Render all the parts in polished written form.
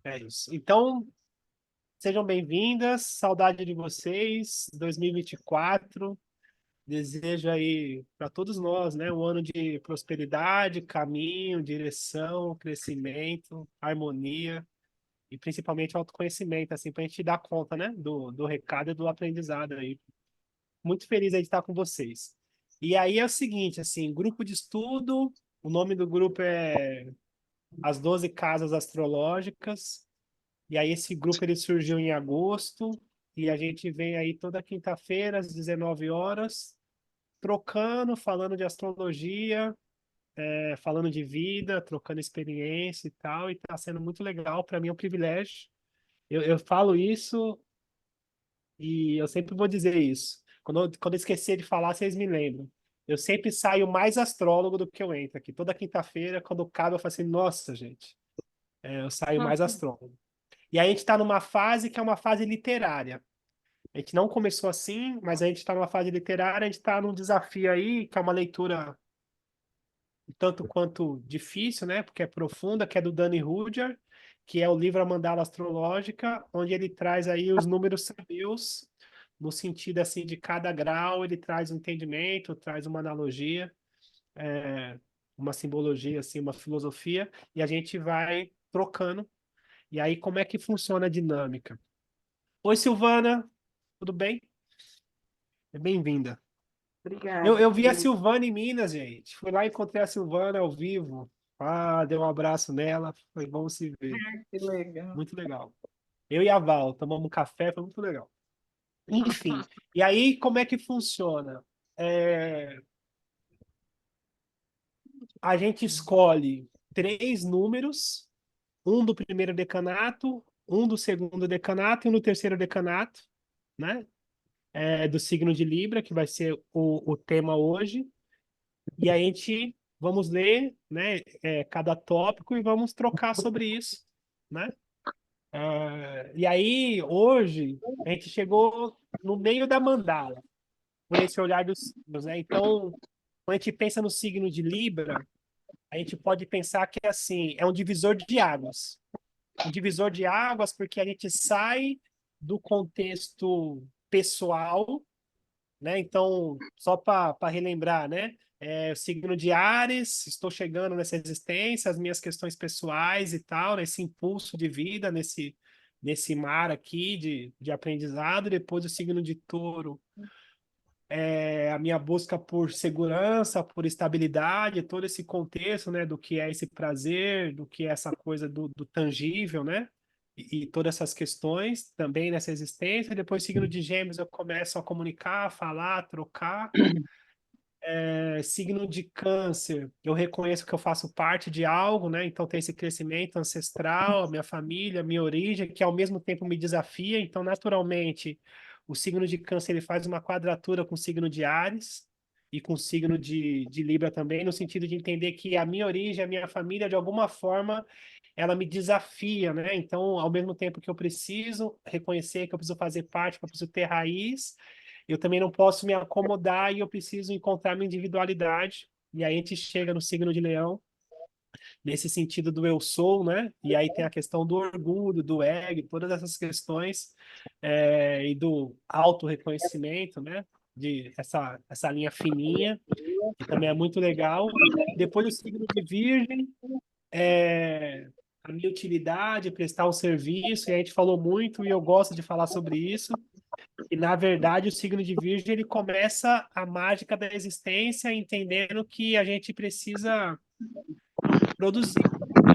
É isso. Então, sejam bem-vindas. Saudade de vocês. 2024. Desejo aí para todos nós, né, um ano de prosperidade, caminho, direção, crescimento, harmonia e principalmente autoconhecimento, assim, para a gente dar conta, né, do recado e do aprendizado aí. Muito feliz aí de estar com vocês. E aí é o seguinte, assim, grupo de estudo, o nome do grupo é As 12 Casas Astrológicas. E aí esse grupo ele surgiu em agosto e a gente vem aí toda quinta-feira às 19 horas, trocando, falando de astrologia, falando de vida, trocando experiência e tal, e tá sendo muito legal. Para mim é um privilégio. Eu falo isso e eu sempre vou dizer isso. Quando eu esquecer de falar, vocês me lembram. Eu sempre saio mais astrólogo do que eu entro aqui. Toda quinta-feira, quando cabe, eu falo assim, nossa, gente, eu saio mais Hum. astrólogo. E aí a gente está numa fase que é uma fase literária. A gente não começou assim, mas a gente está numa fase literária, a gente está num desafio aí, que é uma leitura um tanto quanto difícil, né? Porque é profunda, que é do Danny Rudhyar, que é o livro A Mandala Astrológica, onde ele traz aí os números sabios, no sentido assim de cada grau, ele traz um entendimento, traz uma analogia, é, uma simbologia, assim, uma filosofia, e a gente vai trocando. E aí, como é que funciona a dinâmica? Oi, Silvana, tudo bem? Bem-vinda. Eu Obrigada, vi a querido. Silvana em Minas, gente. Fui lá e encontrei a Silvana ao vivo. Ah, dei um abraço nela. Foi bom se ver. Que legal. Muito legal. Eu e a Val tomamos um café, foi muito legal. Enfim, e aí como é que funciona? É, a gente escolhe três números, um do primeiro decanato, um do segundo decanato e um do terceiro decanato, né? Do signo de Libra, que vai ser o tema hoje. E a gente vamos ler, né, cada tópico e vamos trocar sobre isso, né? E aí, hoje, a gente chegou no meio da mandala, por esse olhar dos signos, né? Então, quando a gente pensa no signo de Libra, a gente pode pensar que, assim, é um divisor de águas. Um divisor de águas porque a gente sai do contexto pessoal, né? Então, só para relembrar, né? O signo de Áries, estou chegando nessa existência, as minhas questões pessoais e tal, nesse impulso de vida, nesse mar aqui de aprendizado. Depois o signo de Touro, a minha busca por segurança, por estabilidade, todo esse contexto, né? Do que é esse prazer, do que é essa coisa do tangível, né? E todas essas questões também nessa existência. Depois, signo de Gêmeos, eu começo a comunicar, a falar, a trocar. Signo de Câncer, eu reconheço que eu faço parte de algo, né? Então tem esse crescimento ancestral, a minha família, a minha origem, que ao mesmo tempo me desafia. Então, naturalmente, o signo de Câncer ele faz uma quadratura com o signo de Áries e com o signo de Libra também, no sentido de entender que a minha origem, a minha família, de alguma forma, ela me desafia, né? Então, ao mesmo tempo que eu preciso reconhecer que eu preciso fazer parte, que eu preciso ter raiz, eu também não posso me acomodar e eu preciso encontrar minha individualidade. E aí a gente chega no signo de Leão, nesse sentido do eu sou, né? E aí tem a questão do orgulho, do ego, todas essas questões, e do auto-reconhecimento, né? De essa linha fininha, que também é muito legal. Depois o signo de Virgem, a minha utilidade, prestar um serviço, e a gente falou muito e eu gosto de falar sobre isso. E, na verdade, o signo de Virgem ele começa a mágica da existência, entendendo que a gente precisa produzir,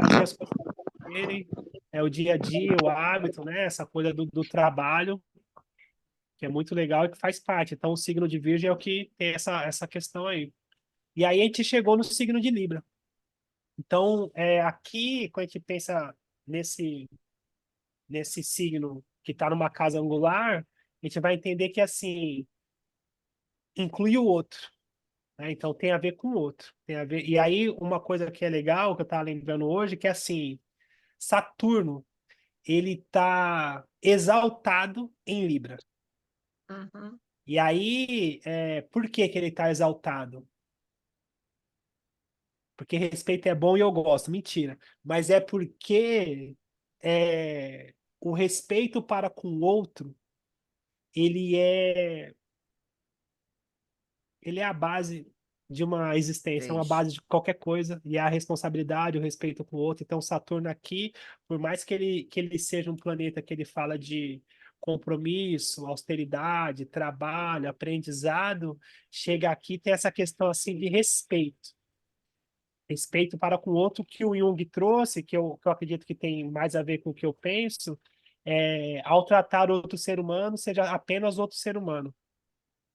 fazer as coisas acontecerem, o dia a dia, o hábito, né? Essa coisa do trabalho, que é muito legal e que faz parte. Então, o signo de Virgem é o que tem essa questão aí. E aí a gente chegou no signo de Libra. Então, aqui, quando a gente pensa nesse, nesse signo que está numa casa angular, a gente vai entender que, assim, inclui o outro. Né? Então tem a ver com o outro. Tem a ver... E aí, uma coisa que é legal, que eu estava lembrando hoje, que é assim, Saturno, ele está exaltado em Libra. Uhum. E aí, por que que ele está exaltado? Porque respeito é bom e eu gosto. Mentira. Mas é porque o respeito para com o outro, ele é, ele é a base de uma existência, é uma Deixa. base de qualquer coisa, e é a responsabilidade, o respeito com o outro. Então, Saturno aqui, por mais que ele seja um planeta que ele fala de compromisso, austeridade, trabalho, aprendizado, chega aqui e tem essa questão assim de respeito. Respeito para com o outro que o Jung trouxe, que eu acredito que tem mais a ver com o que eu penso, ao tratar outro ser humano, seja apenas outro ser humano.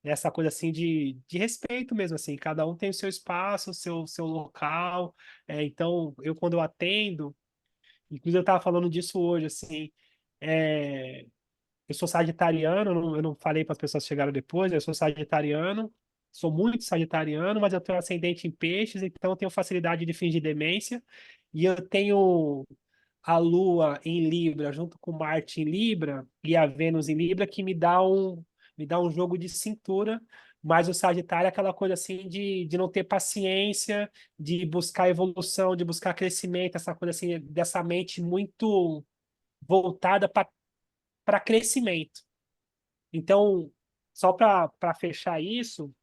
Essa coisa assim de respeito mesmo, assim, cada um tem o seu espaço, o seu local. Então, quando eu atendo, inclusive eu estava falando disso hoje, assim, é, eu sou sagitariano, eu não falei para as pessoas que chegaram depois, eu sou sagitariano, sou muito sagitariano, mas eu tenho ascendente em peixes, então eu tenho facilidade de fingir demência, e eu tenho a Lua em Libra, junto com Marte em Libra, e a Vênus em Libra, que me dá um jogo de cintura, mas o Sagitário é aquela coisa assim de não ter paciência, de buscar evolução, de buscar crescimento, essa coisa assim, dessa mente muito voltada para crescimento. Então, só para fechar isso,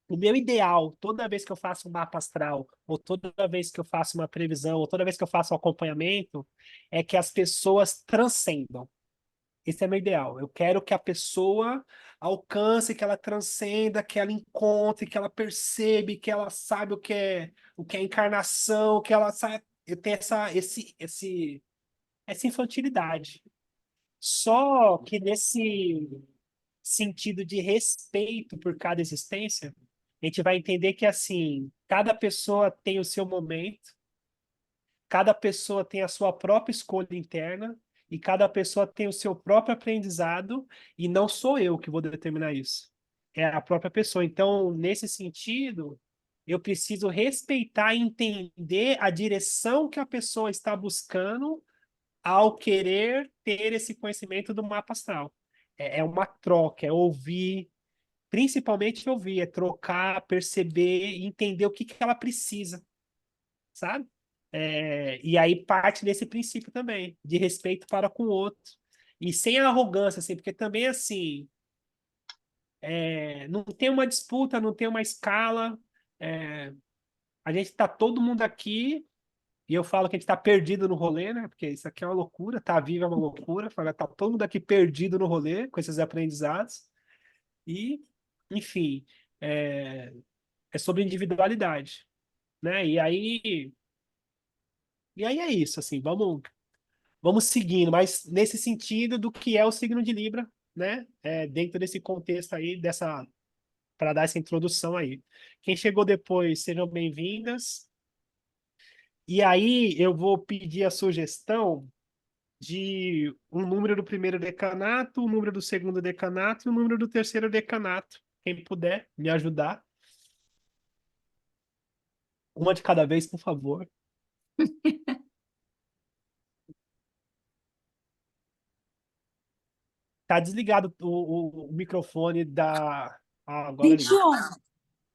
o meu ideal, toda vez que eu faço um mapa astral, ou toda vez que eu faço uma previsão, ou toda vez que eu faço um acompanhamento, é que as pessoas transcendam. Esse é meu ideal. Eu quero que a pessoa alcance, que ela transcenda, que ela encontre, que ela percebe, que ela sabe o que é encarnação, que ela sabe. Eu tenho essa infantilidade. Só que nesse sentido de respeito por cada existência, a gente vai entender que, assim, cada pessoa tem o seu momento, cada pessoa tem a sua própria escolha interna e cada pessoa tem o seu próprio aprendizado e não sou eu que vou determinar isso. É a própria pessoa. Então, nesse sentido, eu preciso respeitar e entender a direção que a pessoa está buscando ao querer ter esse conhecimento do mapa astral. É uma troca, é ouvir, principalmente ouvir, é trocar, perceber e entender o que ela precisa, sabe? E aí parte desse princípio também, de respeito para com o outro. E sem arrogância, assim, porque também, assim, não tem uma disputa, não tem uma escala. é, a gente está todo mundo aqui, e eu falo que a gente está perdido no rolê, né? Porque isso aqui é uma loucura, tá vivo é uma loucura. Tá todo mundo aqui perdido no rolê, com esses aprendizados. E, enfim, é sobre individualidade, né? E aí é isso, assim, vamos seguindo, mas nesse sentido do que é o signo de Libra, né? Dentro desse contexto aí, para dar essa introdução aí. Quem chegou depois, sejam bem-vindas. E aí eu vou pedir a sugestão de um número do primeiro decanato, um número do segundo decanato e um número do terceiro decanato. Quem puder me ajudar. Uma de cada vez, por favor. Tá desligado o microfone da. Agora vinte e ligou. um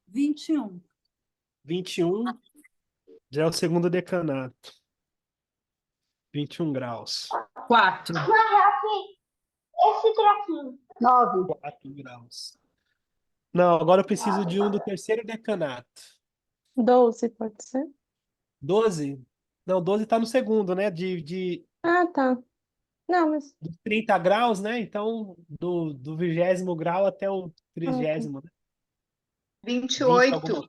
21. 21 já é o segundo decanato. 21 graus. 4. Esse trequinho. 9. 4 graus. Não, agora eu preciso de um do terceiro decanato. 12, pode ser? 12? Não, 12 tá no segundo, né? De Ah, tá. Não, mas. 30 graus, né? Então, do 20º grau até o Ah, tá. 30º, né? 20 alguma. 28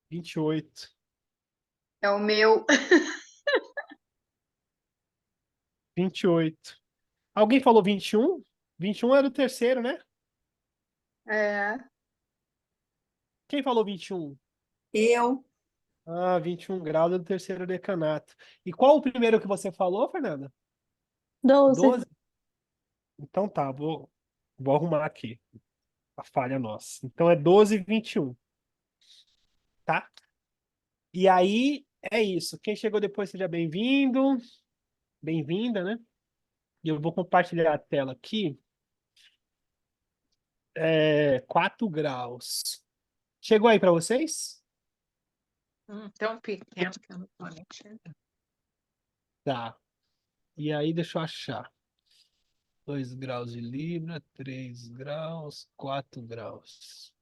28. é o meu. 28. Alguém falou 21? 21 é do terceiro, né? É, Quem falou 21? Eu. 21 graus é do terceiro decanato. E qual o primeiro que você falou, Fernanda? 12. 12? Então tá, vou arrumar aqui a falha nossa. Então é 12 e 21, tá? E aí é isso. Quem chegou depois, seja bem-vindo, bem-vinda, né? E eu vou compartilhar a tela aqui. 4 graus. Chegou aí para vocês? tão pequeno que eu não tô nem enxergando. Tá. E aí, deixa eu achar. 2 graus de Libra, 3 graus, 4 graus.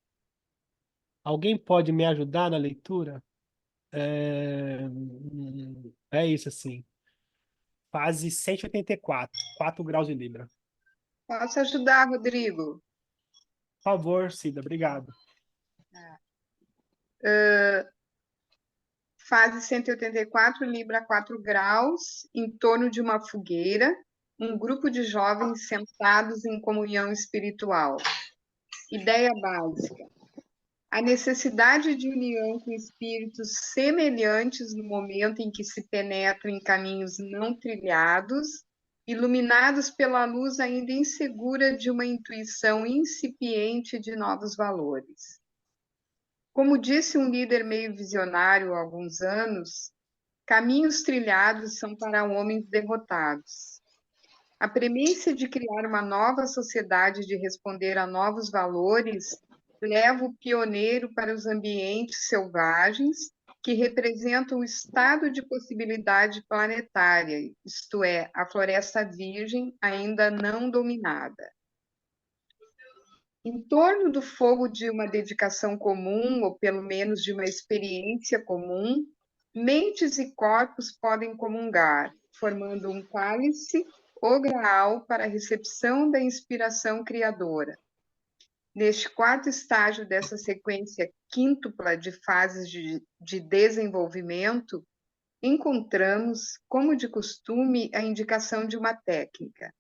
Alguém pode me ajudar na leitura? É isso, assim. Fase 184, 4 graus de Libra. Posso ajudar, Rodrigo? Por favor, Cida, obrigado. Fase 184, Libra 4 graus, em torno de uma fogueira, um grupo de jovens sentados em comunhão espiritual. Ideia básica: a necessidade de união com espíritos semelhantes no momento em que se penetra em caminhos não trilhados, iluminados pela luz ainda insegura de uma intuição incipiente de novos valores. Como disse um líder meio visionário há alguns anos, caminhos trilhados são para homens derrotados. A premissa de criar uma nova sociedade de responder a novos valores leva o pioneiro para os ambientes selvagens que representam o estado de possibilidade planetária, isto é, a floresta virgem ainda não dominada. Em torno do fogo de uma dedicação comum, ou pelo menos de uma experiência comum, mentes e corpos podem comungar, formando um cálice ou graal para a recepção da inspiração criadora. Neste quarto estágio dessa sequência quíntupla de fases de desenvolvimento, encontramos, como de costume, a indicação de uma técnica.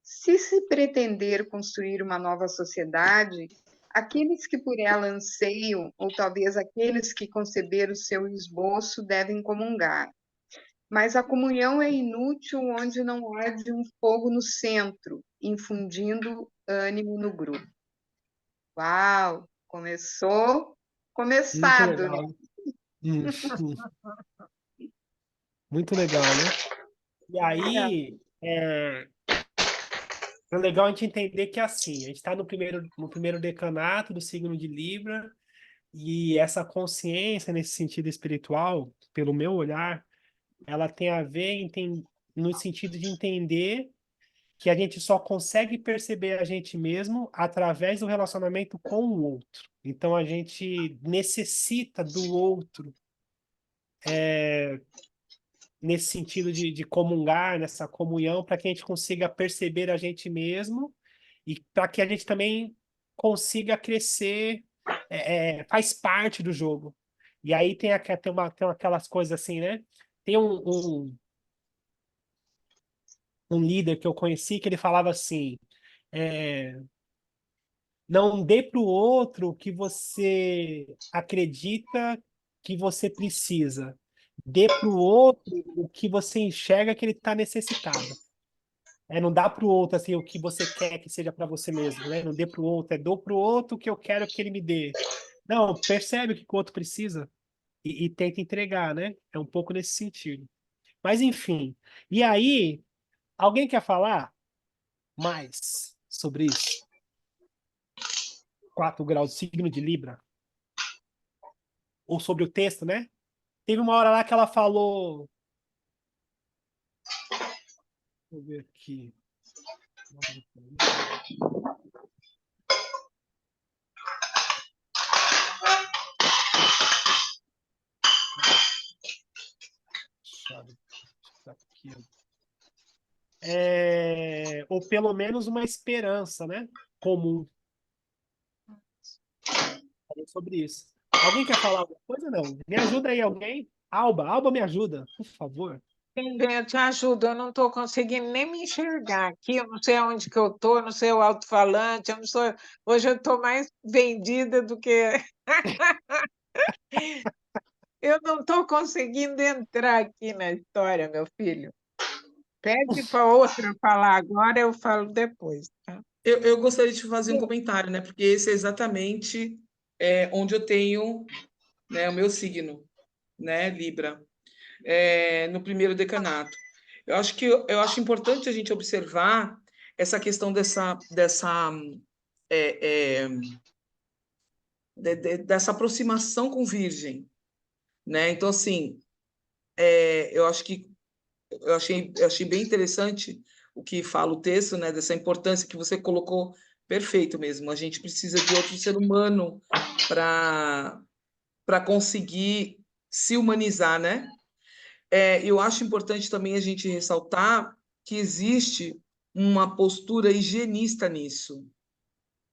Se se pretender construir uma nova sociedade, aqueles que por ela anseiam, ou talvez aqueles que conceberam o seu esboço, devem comungar. Mas a comunhão é inútil onde não arde um fogo no centro, infundindo ânimo no grupo. Uau! Muito Começado, né? legal, né? Muito legal, né? E aí, é legal a gente entender que é assim, a gente está no primeiro decanato do signo de Libra, e essa consciência nesse sentido espiritual, pelo meu olhar, ela tem a ver no sentido de entender que a gente só consegue perceber a gente mesmo através do relacionamento com o outro. Então a gente necessita do outro nesse sentido de comungar, nessa comunhão, para que a gente consiga perceber a gente mesmo e para que a gente também consiga crescer, faz parte do jogo. E aí tem aquelas coisas assim, né? Tem um líder que eu conheci que ele falava assim: é, não dê para o outro o que você acredita que você precisa. Dê para o outro o que você enxerga que ele está necessitado. Não dá para o outro assim, o que você quer que seja para você mesmo, né? Não dê para o outro, dou para o outro o que eu quero que ele me dê. Não, percebe o que o outro precisa e tenta entregar, né? É um pouco nesse sentido. Mas enfim. E aí, alguém quer falar mais sobre isso? 4 graus de signo de Libra? Ou sobre o texto, né? Teve uma hora lá que ela falou. Deixa eu ver aqui. Aqui, ou pelo menos uma esperança, né? Comum. Falei sobre isso. Alguém quer falar alguma coisa? Não. Me ajuda aí, alguém? Alba, me ajuda, por favor. Bem, eu te ajudo, eu não estou conseguindo nem me enxergar aqui, eu não sei aonde que eu estou, não sei o alto-falante, eu não sou... Hoje eu estou mais vendida do que... Eu não estou conseguindo entrar aqui na história, meu filho. Pede para outra falar agora, eu falo depois, tá? Eu gostaria de fazer um comentário, né? Porque esse é exatamente onde eu tenho, né, o meu signo, né, Libra, no primeiro decanato. Eu acho importante a gente observar essa questão dessa aproximação com Virgem, né? Então, assim, eu acho que eu achei bem interessante o que fala o texto, né, dessa importância que você colocou, perfeito mesmo. A gente precisa de outro ser humano para conseguir se humanizar, né? Eu acho importante também a gente ressaltar que existe uma postura higienista nisso,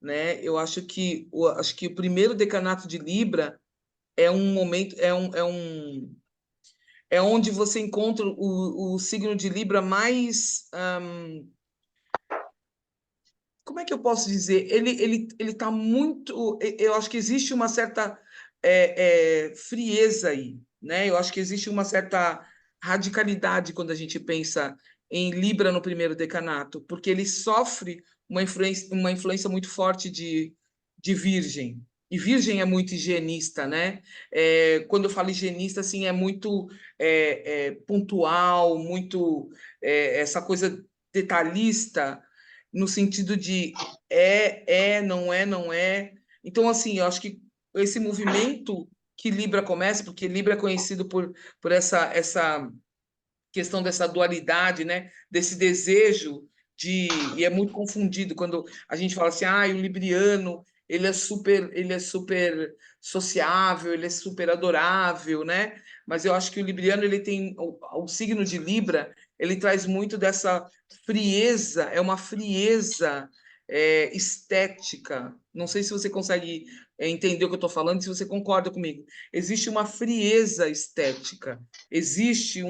né? Eu acho que o primeiro decanato de Libra é um momento, é onde você encontra o signo de Libra mais, como é que eu posso dizer? Ele está muito, eu acho que existe uma certa frieza aí, né? Eu acho que existe uma certa radicalidade quando a gente pensa em Libra no primeiro decanato, porque ele sofre uma influência muito forte de Virgem. E Virgem é muito higienista, né? Quando eu falo higienista, assim, é muito pontual, muito essa coisa detalhista, no sentido de não é, não é. Então, assim, eu acho que esse movimento que Libra começa, porque Libra é conhecido por essa questão dessa dualidade, né? Desse desejo e é muito confundido quando a gente fala assim, o libriano, ele é super sociável, ele é super adorável, né? Mas eu acho que o libriano, ele tem o signo de Libra, ele traz muito dessa frieza, é uma frieza estética. Não sei se você consegue entender o que eu estou falando, se você concorda comigo. Existe uma frieza estética, existe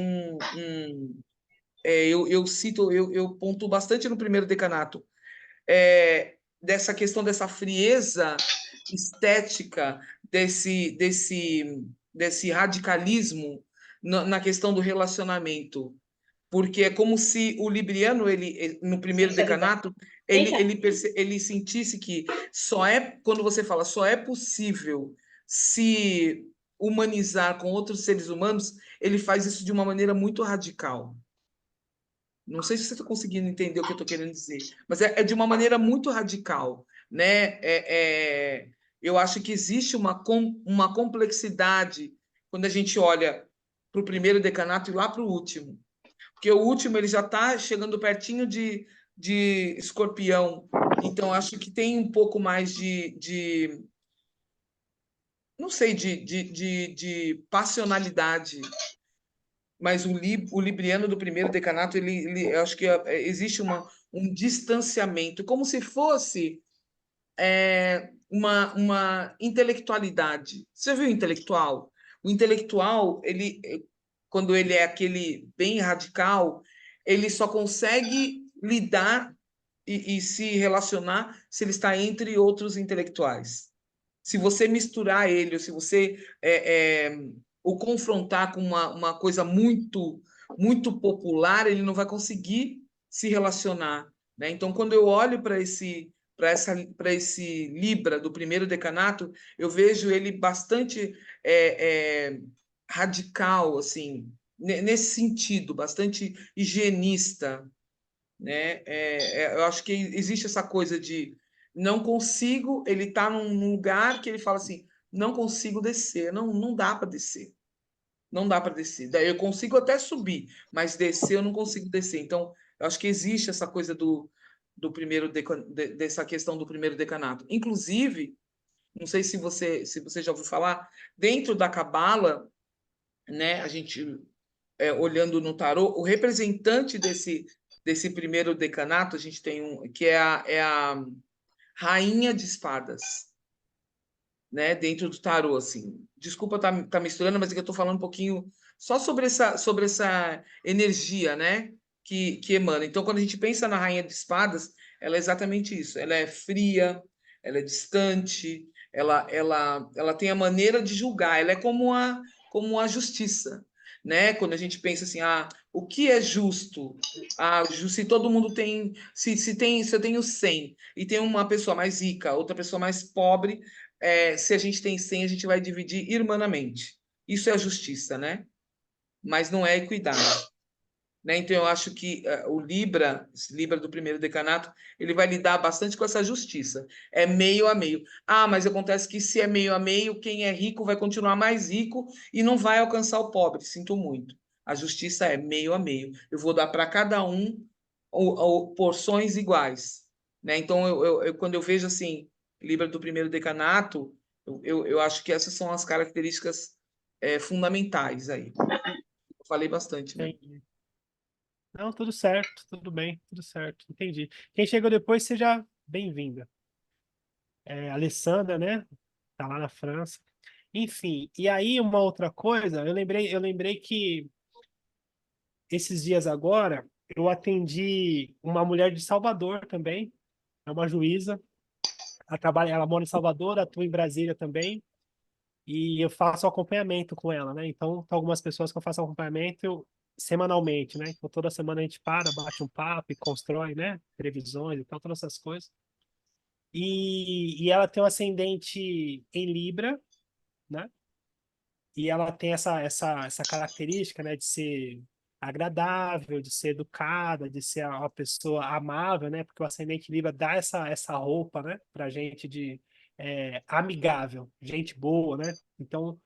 eu pontuo bastante no primeiro decanato, dessa questão dessa frieza estética, desse radicalismo na questão do relacionamento, porque é como se o libriano, no primeiro decanato, ele sentisse que quando você fala, só é possível se humanizar com outros seres humanos, ele faz isso de uma maneira muito radical. Não sei se você está conseguindo entender o que eu estou querendo dizer, mas é de uma maneira muito radical, né? Eu acho que existe uma complexidade quando a gente olha para o primeiro decanato e lá para o último, porque o último ele já está chegando pertinho de Escorpião, então acho que tem um pouco mais não sei, de passionalidade, mas o libriano do primeiro decanato, eu acho que existe um distanciamento, como se fosse uma intelectualidade. Você viu o intelectual? O intelectual, quando ele é aquele bem radical, ele só consegue lidar e se relacionar se ele está entre outros intelectuais. Se você misturar ele, ou se você o confrontar com uma coisa muito, muito popular, ele não vai conseguir se relacionar, né? Então, quando eu olho para esse Libra do primeiro decanato, eu vejo ele bastante radical, assim, nesse sentido, bastante higienista, né? Eu acho que existe essa coisa de não consigo, ele está num lugar que ele fala assim, não consigo descer, não dá para descer. Não dá para descer. Daí eu consigo até subir, mas descer eu não consigo descer. Então, eu acho que existe essa coisa do primeiro dessa questão do primeiro decanato. Inclusive, não sei se você já ouviu falar, dentro da Cabala, né, a gente olhando no tarô, o representante desse primeiro decanato, a gente tem que é a Rainha de Espadas, né, dentro do tarô, assim. Desculpa tá misturando, mas é que eu estou falando um pouquinho só sobre essa energia, né, que emana. Então, quando a gente pensa na Rainha de Espadas, ela é exatamente isso. Ela é fria, ela é distante, ela tem a maneira de julgar. Ela é como a justiça, né? Quando a gente pensa assim, o que é justo? Se todo mundo tem, se eu tenho 100 e tem uma pessoa mais rica, outra pessoa mais pobre, se a gente tem 100, a gente vai dividir irmanamente. Isso é a justiça, né? Mas não é a equidade. Né? Então, eu acho que esse Libra do primeiro decanato, ele vai lidar bastante com essa justiça. É meio a meio. Mas acontece que se é meio a meio, quem é rico vai continuar mais rico e não vai alcançar o pobre. Sinto muito. A justiça é meio a meio. Eu vou dar para cada um porções iguais, né? Então, quando eu vejo assim, Libra do primeiro decanato, eu acho que essas são as características fundamentais aí. Eu falei bastante, né? Entendi. Não, tudo certo, tudo bem, tudo certo. Entendi. Quem chegou depois, seja bem-vinda. É, Alessandra, né? Tá lá na França. Enfim, e aí uma outra coisa, eu lembrei que esses dias agora eu atendi uma mulher de Salvador também, é uma juíza. Ela mora em Salvador, atua em Brasília também, e eu faço acompanhamento com ela, né? Então, tem algumas pessoas que eu faço acompanhamento semanalmente, né? Então, toda semana a gente bate um papo e constrói, né? Previsões e tal, todas essas coisas. E ela tem um ascendente em Libra, né? E ela tem essa característica, né, de ser agradável, de ser educada, de ser uma pessoa amável, né? Porque o ascendente Libra dá essa roupa, né, pra gente de amigável, gente boa, né? Então,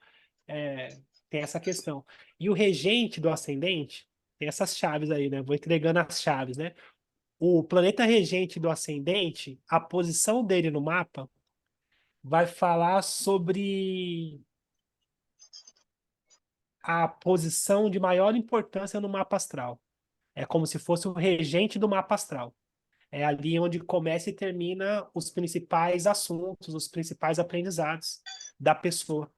tem essa questão. E o regente do ascendente tem essas chaves aí, né? Vou entregando as chaves, né? O planeta regente do ascendente, a posição dele no mapa vai falar sobre a posição de maior importância no mapa astral. É como se fosse o regente do mapa astral. É ali onde começa e termina os principais assuntos, os principais aprendizados da pessoa.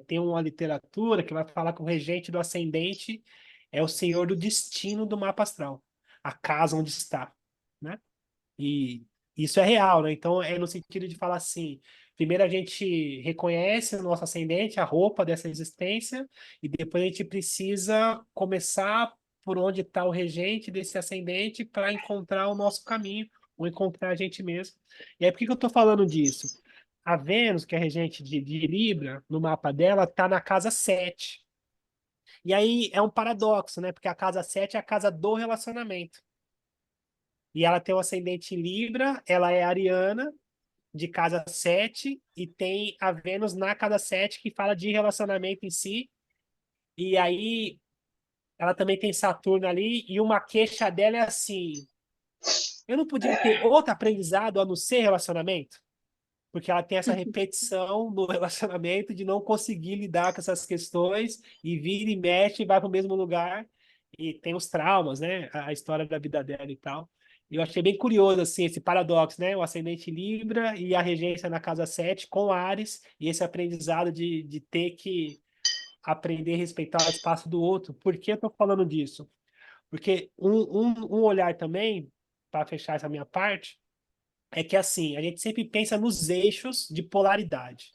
Tem uma literatura que vai falar que o regente do ascendente é o senhor do destino do mapa astral, a casa onde está, né? E isso é real, né? Então, é no sentido de falar assim: primeiro a gente reconhece o nosso ascendente, a roupa dessa existência, e depois a gente precisa começar por onde está o regente desse ascendente para encontrar o nosso caminho, ou encontrar a gente mesmo. E aí, por que que eu estou falando disso? A Vênus, que é regente de Libra, no mapa dela, está na casa 7. E aí é um paradoxo, né? Porque a casa 7 é a casa do relacionamento. E ela tem um ascendente em Libra, ela é ariana, de casa 7, e tem a Vênus na casa 7, que fala de relacionamento em si. E aí ela também tem Saturno ali, e uma queixa dela é assim: eu não podia ter outro aprendizado a não ser relacionamento? Porque ela tem essa repetição no relacionamento de não conseguir lidar com essas questões, e vira e mexe e vai para o mesmo lugar, e tem os traumas, né? A história da vida dela e tal. E eu achei bem curioso, assim, esse paradoxo, né? O ascendente Libra e a regência na casa 7 com Áries, e esse aprendizado de ter que aprender a respeitar o espaço do outro. Por que eu estou falando disso? Porque um olhar também, para fechar essa minha parte, é que assim, a gente sempre pensa nos eixos de polaridade.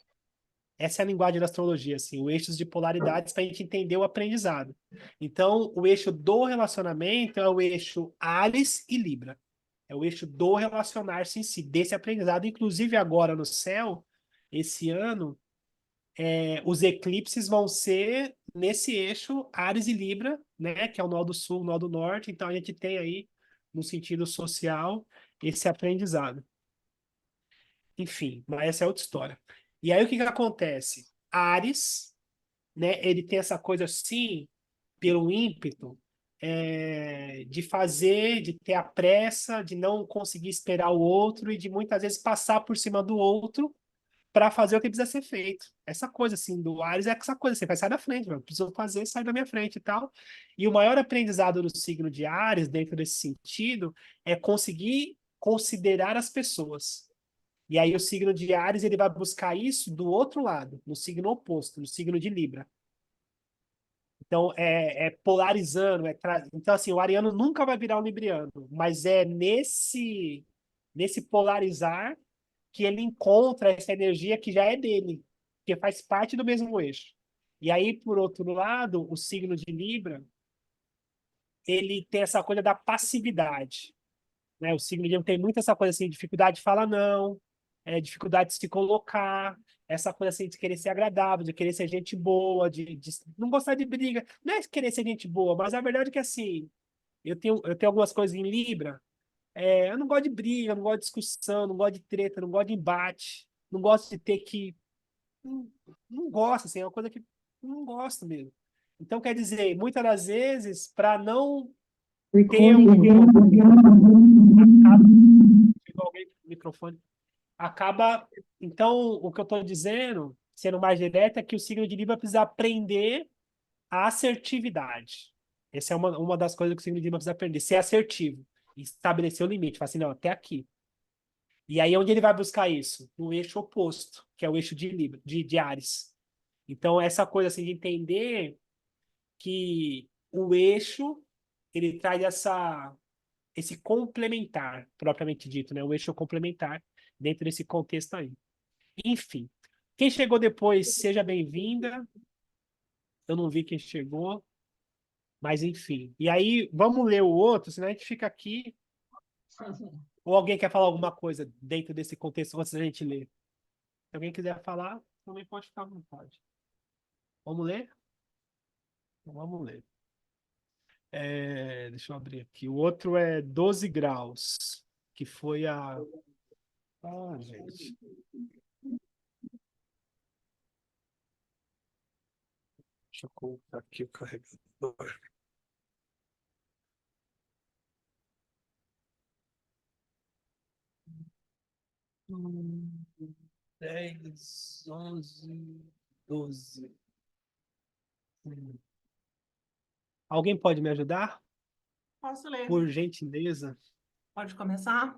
Essa é a linguagem da astrologia, assim, os eixos de polaridades para a gente entender o aprendizado. Então, o eixo do relacionamento é o eixo Áries e Libra. É o eixo do relacionar-se em si, desse aprendizado. Inclusive, agora no céu, esse ano, os eclipses vão ser nesse eixo Áries e Libra, né? Que é o nó do sul, o nó do norte. Então, a gente tem aí, no sentido social, esse aprendizado. Enfim, mas essa é outra história. E aí o que que acontece? Áries, né? Ele tem essa coisa assim, pelo ímpeto, de fazer, de ter a pressa, de não conseguir esperar o outro e de muitas vezes passar por cima do outro para fazer o que precisa ser feito. Essa coisa assim do Áries é essa coisa, você vai sair da frente, mano. Preciso fazer, sai da minha frente e tal. E o maior aprendizado do signo de Áries, dentro desse sentido, é conseguir considerar as pessoas. E aí o signo de Áries ele vai buscar isso do outro lado, no signo oposto, no signo de Libra. Então é polarizando, então assim, o ariano nunca vai virar um libriano, mas é nesse polarizar que ele encontra essa energia que já é dele, que faz parte do mesmo eixo. E aí, por outro lado, o signo de Libra, ele tem essa coisa da passividade, né? O signo de Libra tem muito essa coisa assim, dificuldade de falar não, dificuldade de se colocar, essa coisa assim de querer ser agradável, de querer ser gente boa, de não gostar de briga. Não é querer ser gente boa, mas a verdade é que assim, eu tenho algumas coisas em Libra, eu não gosto de briga, não gosto de discussão, não gosto de treta, não gosto de embate, não gosto de ter que. Não, não gosto, assim, é uma coisa que não gosto mesmo. Então, quer dizer, muitas das vezes, para não ter Recording in chegou alguém com o microfone, acaba. Então, o que eu estou dizendo, sendo mais direto, é que o signo de Libra precisa aprender a assertividade. Essa é uma das coisas que o signo de Libra precisa aprender, ser assertivo. E estabelecer o limite, falar assim, não, até aqui. E aí, onde ele vai buscar isso? No eixo oposto, que é o eixo de Libra, de Áries. Então, essa coisa assim de entender que o eixo ele traz esse complementar, propriamente dito, né? O eixo complementar dentro desse contexto aí. Enfim, quem chegou depois, seja bem-vinda. Eu não vi quem chegou, mas enfim. E aí, vamos ler o outro, senão a gente fica aqui. Ou alguém quer falar alguma coisa dentro desse contexto antes da gente ler? Se alguém quiser falar, também pode ficar à vontade. Vamos ler? Então, vamos ler. Deixa eu abrir aqui. O outro é 12 graus, que foi a. Ah, gente. Deixa eu colocar aqui o carregador. Hum, 10, 11, 12. Alguém pode me ajudar? Posso ler? Por gentileza? Pode começar?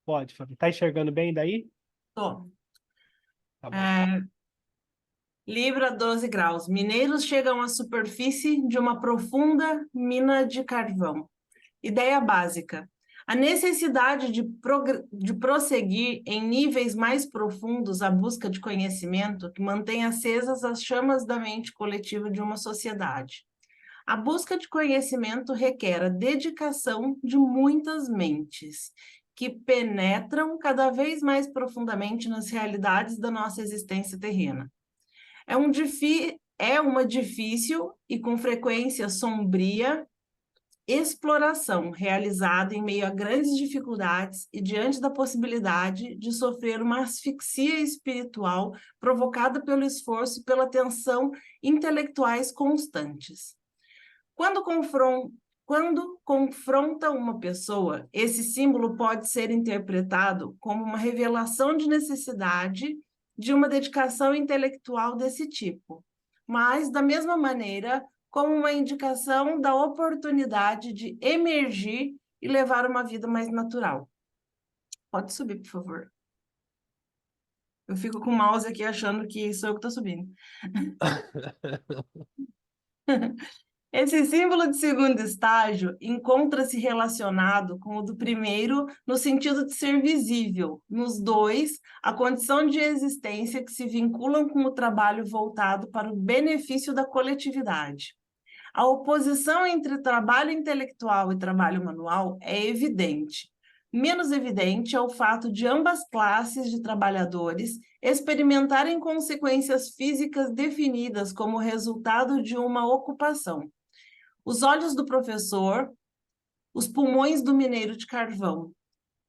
Pode, Fabi. Tá enxergando bem daí? Tô. Tá bom. Libra 12 graus. Mineiros chegam à superfície de uma profunda mina de carvão. Ideia básica. A necessidade de prosseguir em níveis mais profundos a busca de conhecimento que mantém acesas as chamas da mente coletiva de uma sociedade. A busca de conhecimento requer a dedicação de muitas mentes que penetram cada vez mais profundamente nas realidades da nossa existência terrena. É uma difícil e com frequência sombria exploração realizada em meio a grandes dificuldades e diante da possibilidade de sofrer uma asfixia espiritual provocada pelo esforço e pela tensão intelectuais constantes. Quando confronta uma pessoa, esse símbolo pode ser interpretado como uma revelação de necessidade de uma dedicação intelectual desse tipo, mas, da mesma maneira, como uma indicação da oportunidade de emergir e levar uma vida mais natural. Pode subir, por favor. Eu fico com o mouse aqui achando que sou eu que estou subindo. Esse símbolo de segundo estágio encontra-se relacionado com o do primeiro no sentido de ser visível. Nos dois, a condição de existência que se vinculam com o trabalho voltado para o benefício da coletividade. A oposição entre trabalho intelectual e trabalho manual é evidente. Menos evidente é o fato de ambas classes de trabalhadores experimentarem consequências físicas definidas como resultado de uma ocupação. Os olhos do professor, os pulmões do mineiro de carvão.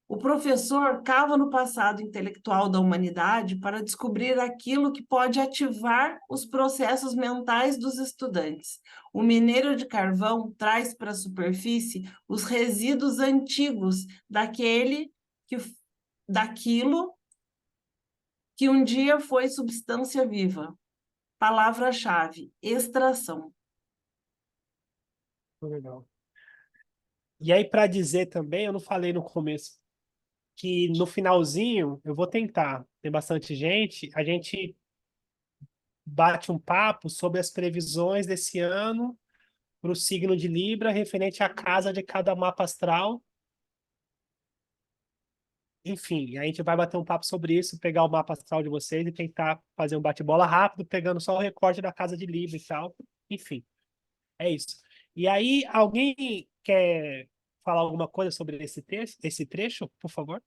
O professor cava no passado intelectual da humanidade para descobrir aquilo que pode ativar os processos mentais dos estudantes. O mineiro de carvão traz para a superfície os resíduos antigos daquilo que um dia foi substância viva. Palavra-chave: extração. Legal. E aí, para dizer também, eu não falei no começo, que no finalzinho, eu vou tentar, tem bastante gente, a gente bate um papo sobre as previsões desse ano para o signo de Libra, referente à casa de cada mapa astral. Enfim, a gente vai bater um papo sobre isso, pegar o mapa astral de vocês e tentar fazer um bate-bola rápido, pegando só o recorte da casa de Libra e tal. Enfim, é isso. E aí, alguém quer falar alguma coisa sobre esse trecho, por favor?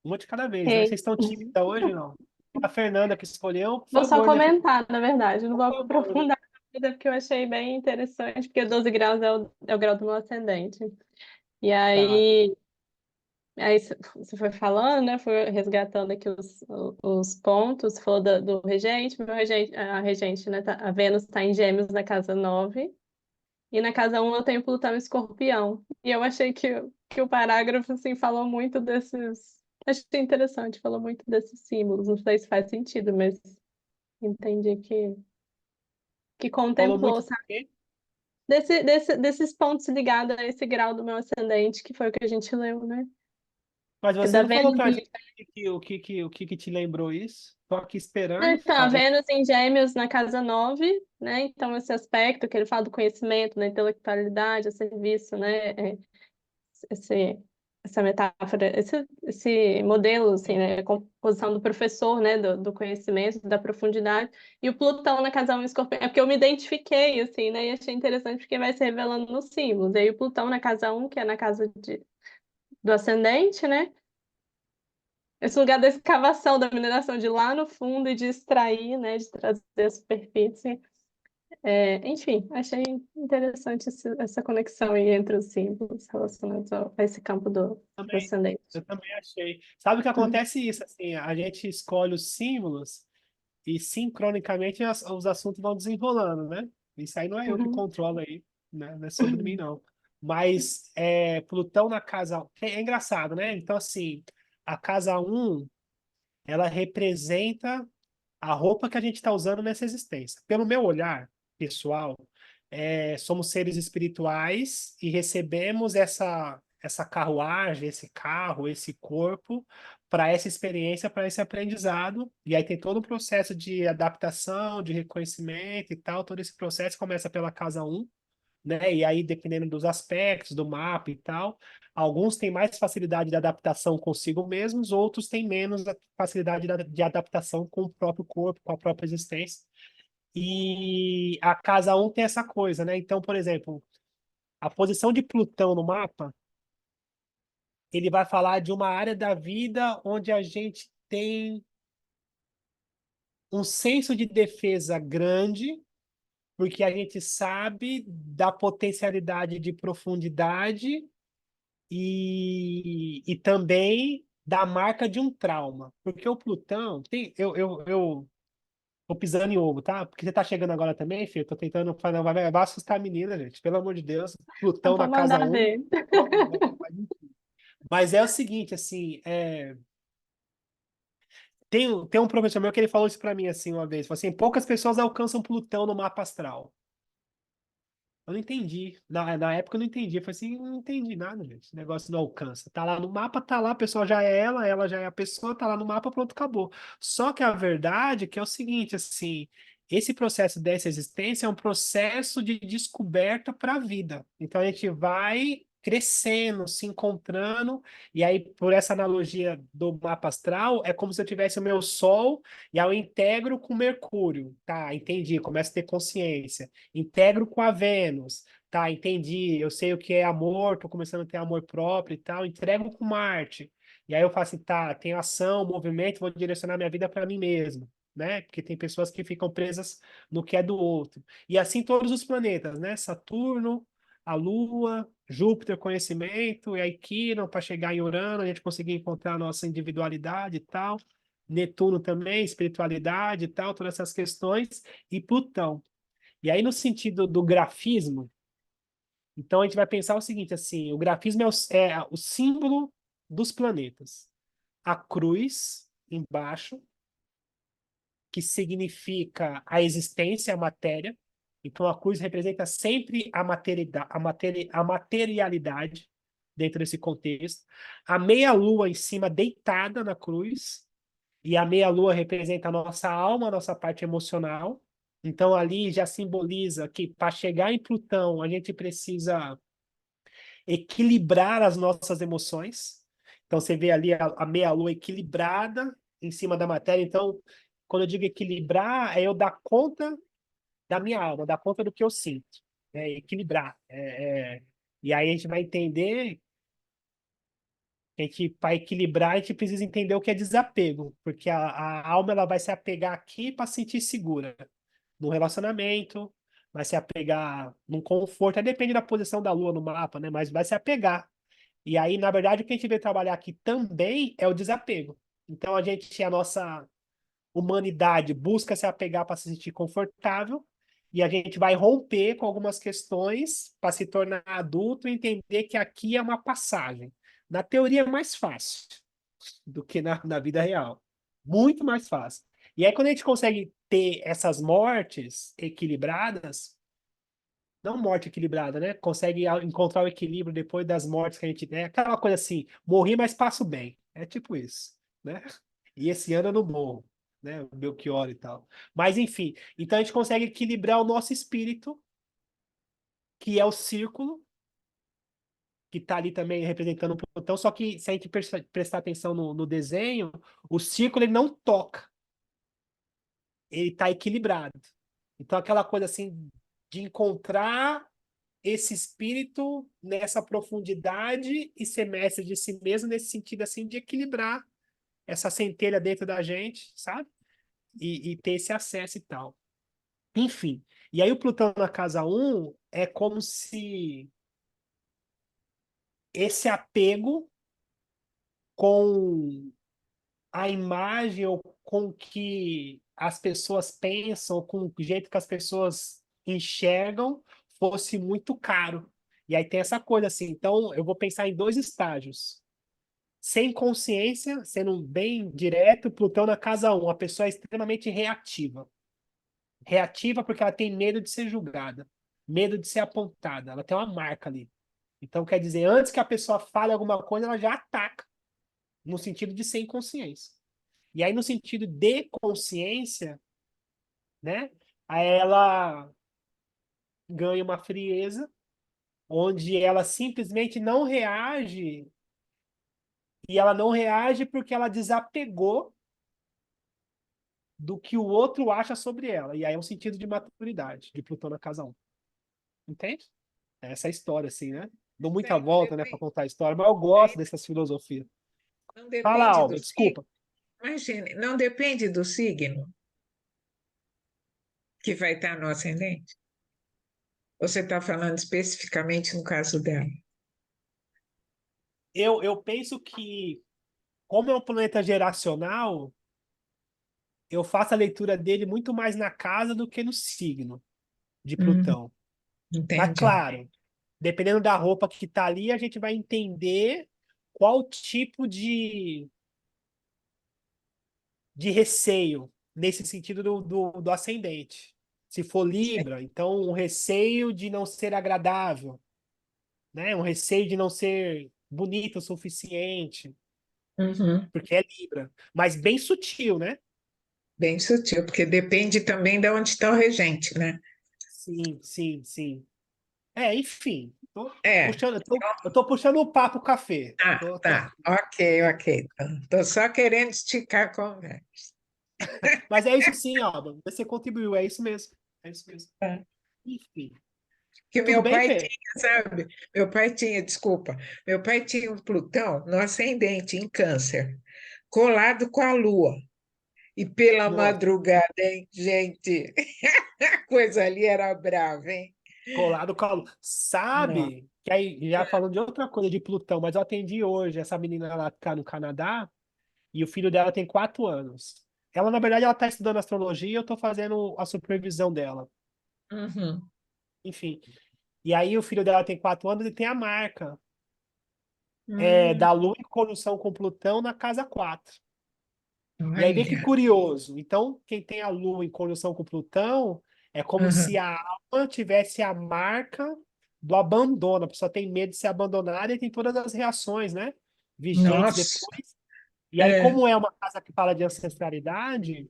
Uma de cada vez, né? Ei. Vocês estão tímida hoje ou não? A Fernanda que escolheu, por Vou só favor, né? comentar, na verdade, não vou Por favor. aprofundar, mas é porque eu achei bem interessante, porque 12 graus é o grau do meu ascendente. E aí, Aí você foi falando, né? Foi resgatando aqui os pontos, você falou do regente, meu regente, a regente, né? A Vênus está em Gêmeos na casa 9 e na casa 1 eu tenho Plutão em Escorpião. E eu achei que o parágrafo, assim, falou muito desses... Achei interessante, falou muito desses símbolos. Não sei se faz sentido, mas entendi que Falou contemplou, muito do sabe? quê? Desses pontos ligados a esse grau do meu ascendente, que foi o que a gente leu, né? Mas Que você da não falou Vênus pra gente o que te lembrou isso? Tô aqui esperando. Então, a Fala. Vênus em Gêmeos na casa 9, né? Então, esse aspecto que ele fala do conhecimento, da intelectualidade, o serviço, né? Esse, essa metáfora, esse modelo, assim, né? A composição do professor, né? Do conhecimento, da profundidade. E o Plutão na casa 1 em Escorpião. É porque eu me identifiquei, assim, né? E achei interessante porque vai se revelando nos símbolos. E aí o Plutão na casa 1, que é na casa do ascendente, né? Esse lugar da escavação, da mineração, de ir lá no fundo e de extrair, né, de trazer a superfície. Enfim, achei interessante essa conexão aí entre os símbolos relacionados a esse campo do Também, ascendente. eu também achei. Sabe o que Uhum. acontece isso, assim, a gente escolhe os símbolos e sincronicamente os assuntos vão desenrolando, né? Isso aí não é eu que Uhum. controlo aí, né? Não é sobre mim, não. Mas Plutão na casa... É engraçado, né? Então, assim, a casa um ela representa a roupa que a gente está usando nessa existência. Pelo meu olhar pessoal, somos seres espirituais e recebemos essa carruagem, esse carro, esse corpo para essa experiência, para esse aprendizado. E aí tem todo um processo de adaptação, de reconhecimento e tal. Todo esse processo começa pela casa um, né? E aí, dependendo dos aspectos do mapa e tal, alguns têm mais facilidade de adaptação consigo mesmos, outros têm menos facilidade de adaptação com o próprio corpo, com a própria existência. E a casa um tem essa coisa, né? Então, por exemplo, a posição de Plutão no mapa, ele vai falar de uma área da vida onde a gente tem um senso de defesa grande, porque a gente sabe da potencialidade de profundidade e também da marca de um trauma. Porque o Plutão tem. Eu tô pisando em ovo, tá? Porque você tá chegando agora também, filho. Tô tentando falar, vai assustar a menina, gente. Pelo amor de Deus. Então, Plutão na pode casa mandar um. ver. Mas é o seguinte, assim, tem um professor meu que ele falou isso pra mim assim uma vez. Falou assim, poucas pessoas alcançam Plutão no mapa astral. Eu não entendi. Na época eu não entendi. Eu falei assim, não entendi nada, gente. Esse negócio não alcança. Tá lá no mapa, tá lá, a pessoa já é ela já é a pessoa, tá lá no mapa, pronto, acabou. Só que a verdade é que é o seguinte, assim, esse processo dessa existência é um processo de descoberta para a vida. Então a gente vai crescendo, se encontrando, e aí, por essa analogia do mapa astral, é como se eu tivesse o meu Sol e aí eu integro com Mercúrio. Tá, entendi, começo a ter consciência. Integro com a Vênus. Tá, entendi. Eu sei o que é amor, tô começando a ter amor próprio e tal. Entrego com Marte. E aí eu faço assim, tá, tenho ação, movimento, vou direcionar minha vida para mim mesmo, né? Porque tem pessoas que ficam presas no que é do outro. E assim todos os planetas, né? Saturno, a Lua, Júpiter, conhecimento, e aí Quirón para chegar em Urano, a gente conseguir encontrar a nossa individualidade e tal. Netuno também, espiritualidade e tal, todas essas questões, e Plutão. E aí, no sentido do grafismo, então a gente vai pensar o seguinte, assim, o grafismo é o símbolo dos planetas. A cruz embaixo, que significa a existência, a matéria. Então a cruz representa sempre a materialidade dentro desse contexto. A meia-lua em cima deitada na cruz, e a meia-lua representa a nossa alma, a nossa parte emocional. Então, ali já simboliza que para chegar em Plutão, a gente precisa equilibrar as nossas emoções. Então, você vê ali a meia-lua equilibrada em cima da matéria. Então, quando eu digo equilibrar, é eu dar conta da minha alma, dar conta do que eu sinto. Equilibrar. E aí a gente vai entender para equilibrar, a gente precisa entender o que é desapego, porque a alma ela vai se apegar aqui para se sentir segura no relacionamento, vai se apegar num conforto, aí depende da posição da lua no mapa, né? Mas vai se apegar. E aí, na verdade, o que a gente veio trabalhar aqui também é o desapego. Então, a nossa humanidade busca se apegar para se sentir confortável, e a gente vai romper com algumas questões para se tornar adulto e entender que aqui é uma passagem. Na teoria é mais fácil do que na vida real. Muito mais fácil. E aí, quando a gente consegue ter essas mortes equilibradas, não morte equilibrada, né? Consegue encontrar o equilíbrio depois das mortes que a gente tem. Aquela coisa assim, morri, mas passo bem. É tipo isso, né? E esse ano eu não morro, né? O Belchior e tal. Mas, enfim, então a gente consegue equilibrar o nosso espírito, que é o círculo, que está ali também representando o Plutão, só que se a gente prestar atenção no desenho, o círculo ele não toca, ele está equilibrado. Então, aquela coisa assim, de encontrar esse espírito nessa profundidade e ser mestre de si mesmo nesse sentido assim de equilibrar essa centelha dentro da gente, sabe? E ter esse acesso e tal. Enfim. E aí o Plutão na casa um é como se esse apego com a imagem ou com o que as pessoas pensam, com o jeito que as pessoas enxergam, fosse muito caro. E aí tem essa coisa assim, então eu vou pensar em dois estágios. Sem consciência, sendo bem direto, Plutão na casa um, a pessoa é extremamente reativa. Reativa porque ela tem medo de ser julgada, medo de ser apontada, ela tem uma marca ali. Então, quer dizer, antes que a pessoa fale alguma coisa, ela já ataca, no sentido de ser inconsciência. E aí, no sentido de consciência, né, aí ela ganha uma frieza, onde ela simplesmente não reage, e ela não reage porque ela desapegou do que o outro acha sobre ela. E aí é um sentido de maturidade, de Plutão na casa um. Entende? Essa é a história, assim, né? Dou muita Bem, volta, né, para contar a história, mas eu gosto dessas filosofias. não Fala, depende do Alba, signo. desculpa. Imagine, não depende do signo que vai estar no ascendente? Você está falando especificamente no caso dela? Eu penso que, como é um planeta geracional, eu faço a leitura dele muito mais na casa do que no signo de Hum, Plutão. Mas, entendi. claro, dependendo da roupa que tá ali, a gente vai entender qual tipo de receio nesse sentido do ascendente. Se for Libra, então um receio de não ser agradável, né? Um receio de não ser bonito o suficiente, Uhum. porque é Libra, mas bem sutil, né? Bem sutil, porque depende também de onde está o regente, né? Sim, sim, sim. É, enfim, É, eu tô puxando o papo café. tá. Ok, ok. Estou só querendo esticar a conversa. Mas é isso sim, Alba. Você contribuiu, é isso mesmo. É isso mesmo. Tá. Enfim. Que Tudo meu bem, pai Fê? tinha, sabe? Meu pai tinha, desculpa, meu pai tinha um Plutão no ascendente, em Câncer, colado com a Lua. E pela Nossa, madrugada, hein, gente? A coisa ali era brava, hein? colado com a lua. Não. Sabe? Que aí, já falando de outra coisa de Plutão, mas eu atendi hoje essa menina lá que tá no Canadá e o filho dela tem 4 anos. Ela, na verdade, ela tá estudando astrologia e eu tô fazendo a supervisão dela. Uhum. Enfim. E aí o filho dela tem 4 anos e tem a marca Hum, da Lua em conjunção com Plutão na casa 4. E aí vê que olha. curioso. Então, quem tem a Lua em conjunção com Plutão é como se Uhum. a alma tivesse a marca do abandono. A pessoa tem medo de ser abandonada e tem todas as reações, né? Vigentes Nossa, depois. E aí, é. como é uma casa que fala de ancestralidade,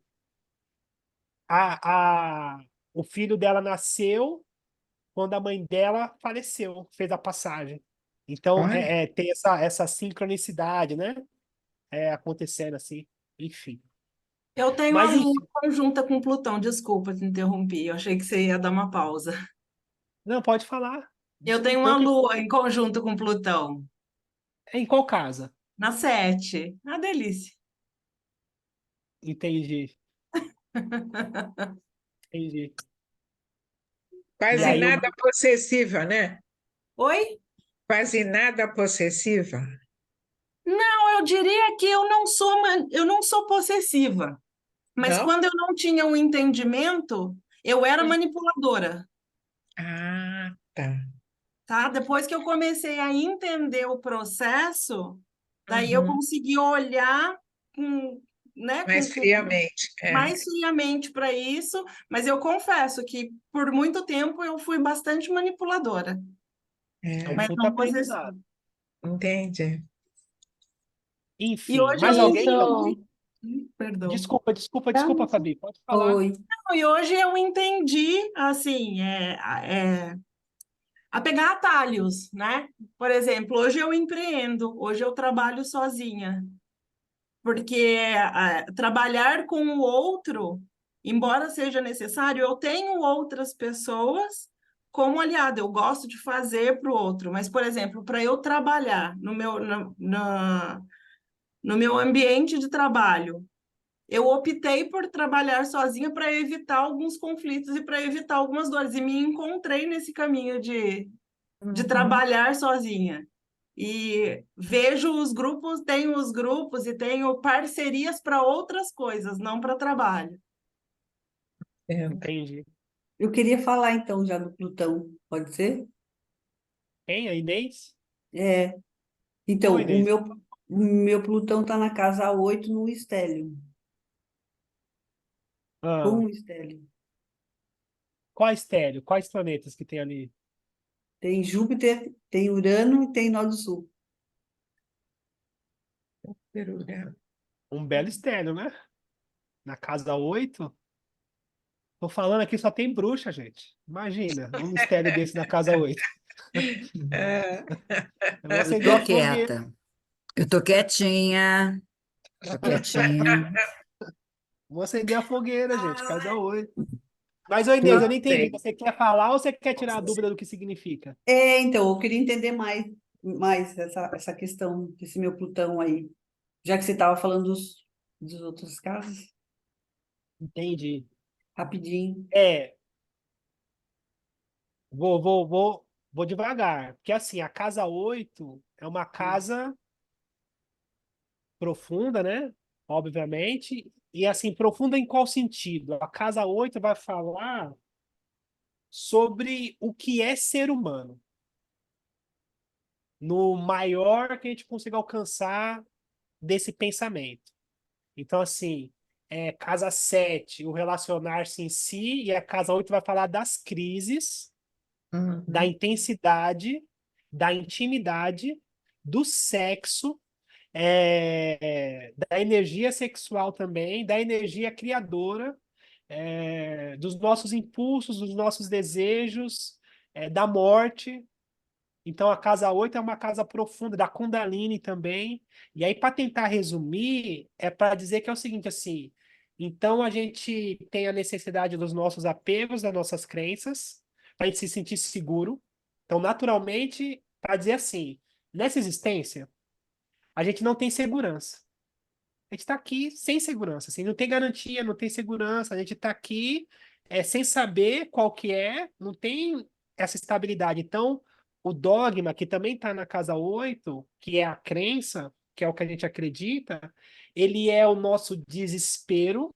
o filho dela nasceu quando a mãe dela faleceu, fez a passagem. Então, Olha. tem essa sincronicidade, né? Acontecendo assim, enfim. Eu tenho a Mas, Lua enfim, conjunta com Plutão, desculpa te interromper, eu achei que você ia dar uma pausa. não, pode falar. Eu tenho Desculpa, uma eu que... Lua em conjunto com Plutão, Em qual casa? na 7. Uma delícia. Entendi, entendi. E Quase aí, nada possessiva, né? Oi? quase nada possessiva? Não, eu diria que eu não sou possessiva, mas Não? quando eu não tinha um entendimento, eu era manipuladora, Ah, tá. tá? Depois que eu comecei a entender o processo, daí eu Uhum. consegui olhar com, né, Mais com friamente. mais friamente para isso, mas eu confesso que por muito tempo eu fui bastante manipuladora, É um É, mas puta não aprendizado. possessiva. entendi. E Enfim, hoje eu mais alguém? Isso. perdão. Desculpa, Fabi, pode falar. Oi. Não, e hoje eu entendi, assim, a pegar atalhos, né? Por exemplo, hoje eu empreendo, hoje eu trabalho sozinha, porque trabalhar com o outro, embora seja necessário, eu tenho outras pessoas como aliado, eu gosto de fazer para o outro, mas, por exemplo, para eu trabalhar no meu ambiente de trabalho, eu optei por trabalhar sozinha para evitar alguns conflitos e para evitar algumas dores, e me encontrei nesse caminho de Uhum. trabalhar sozinha. E vejo tenho os grupos e tenho parcerias para outras coisas, não para trabalho. É. Entendi. Eu queria falar então já do Plutão, pode ser? Quem? A Inês? É. Então, Oi, Inês. o meu Plutão está na casa 8 no estélio, Ah, com o estélio. quais estéreo? Quais planetas que tem ali? Tem Júpiter, tem Urano e tem Nó do Sul. Perurão. Um belo estéreo, né? Na casa 8. Tô falando aqui, só tem bruxa, gente. Imagina, um mistério desse na casa 8. É, Eu vou Eu acender tô a fogueira. quieta. Eu tô quietinha. Tô quietinha. Vou acender a fogueira, gente. Casa 8. Mas, ô Inês, eu não entendi. gostei. Você quer falar ou você quer tirar a dúvida do que significa? Então, eu queria entender mais essa questão desse meu Plutão aí, já que você estava falando dos outros casos, Entendi. rapidinho. É, vou devagar. Porque, assim, a casa 8 é uma casa profunda, né? Obviamente. E, assim, profunda em qual sentido? A casa 8 vai falar sobre o que é ser humano, no maior que a gente consiga alcançar desse pensamento. Então, assim, casa 7 o relacionar-se em si, e a casa 8 vai falar das crises, da Uhum. intensidade, da intimidade, do sexo, da energia sexual também, da energia criadora, dos nossos impulsos, dos nossos desejos, da morte. Então, a casa 8 é uma casa profunda, da Kundalini também. E aí, para tentar resumir, é para dizer que é o seguinte, assim, então a gente tem a necessidade dos nossos apegos, das nossas crenças, para a gente se sentir seguro. Então, naturalmente, para dizer assim, nessa existência, a gente não tem segurança. A gente está aqui sem segurança, assim, não tem garantia, não tem segurança, a gente está aqui sem saber qual que é, não tem essa estabilidade. Então, o dogma, que também está na casa 8 que é a crença, que é o que a gente acredita, ele é o nosso desespero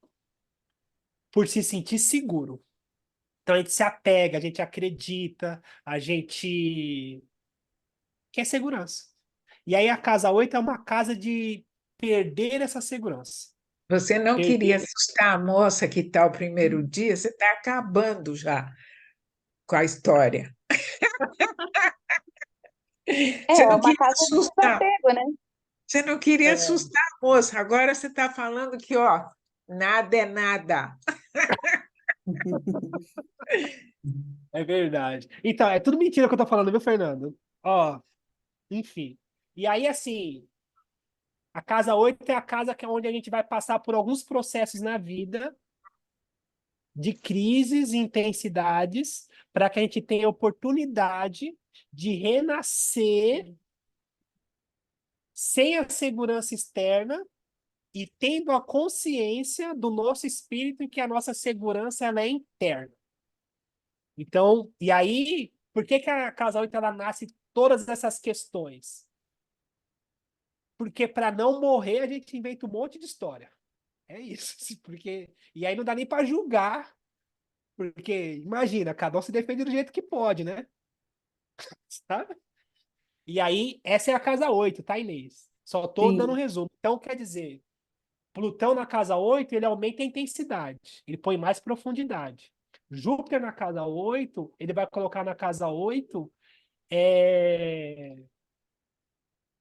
por se sentir seguro. Então, a gente se apega, a gente acredita, a gente quer segurança. E aí, a casa 8 é uma casa de perder essa segurança. Você não queria Perder. assustar a moça que está o primeiro dia? Você está acabando já com a história. Você É não uma queria casa de assustar. desapego, né? Você não queria É, assustar a moça. Agora você está falando que, ó, nada é nada. é verdade. Então, é tudo mentira que eu tô falando, viu, Fernando? Ó, enfim. E aí, assim, a casa 8 é a casa que é onde a gente vai passar por alguns processos na vida de crises e intensidades para que a gente tenha a oportunidade de renascer sem a segurança externa e tendo a consciência do nosso espírito em que a nossa segurança ela é interna. Então, e aí, por que que a casa 8 ela nasce todas essas questões? Porque para não morrer, a gente inventa um monte de história. É isso. Porque... E aí não dá nem para julgar, porque imagina, cada um se defende do jeito que pode, né? Sabe? E aí, essa é a casa 8, tá, Inês? Só tô dando um Sim. resumo. Então, quer dizer, Plutão na casa 8, ele aumenta a intensidade, ele põe mais profundidade. Júpiter na casa 8, ele vai colocar na casa 8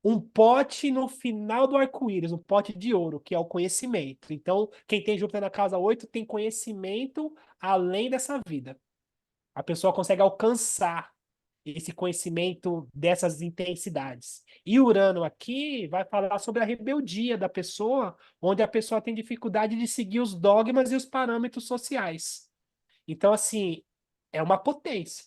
um pote no final do arco-íris, um pote de ouro, que é o conhecimento. Então, quem tem Júpiter na casa 8 tem conhecimento além dessa vida. A pessoa consegue alcançar esse conhecimento dessas intensidades. E Urano aqui vai falar sobre a rebeldia da pessoa, onde a pessoa tem dificuldade de seguir os dogmas e os parâmetros sociais. Então, assim, é uma potência.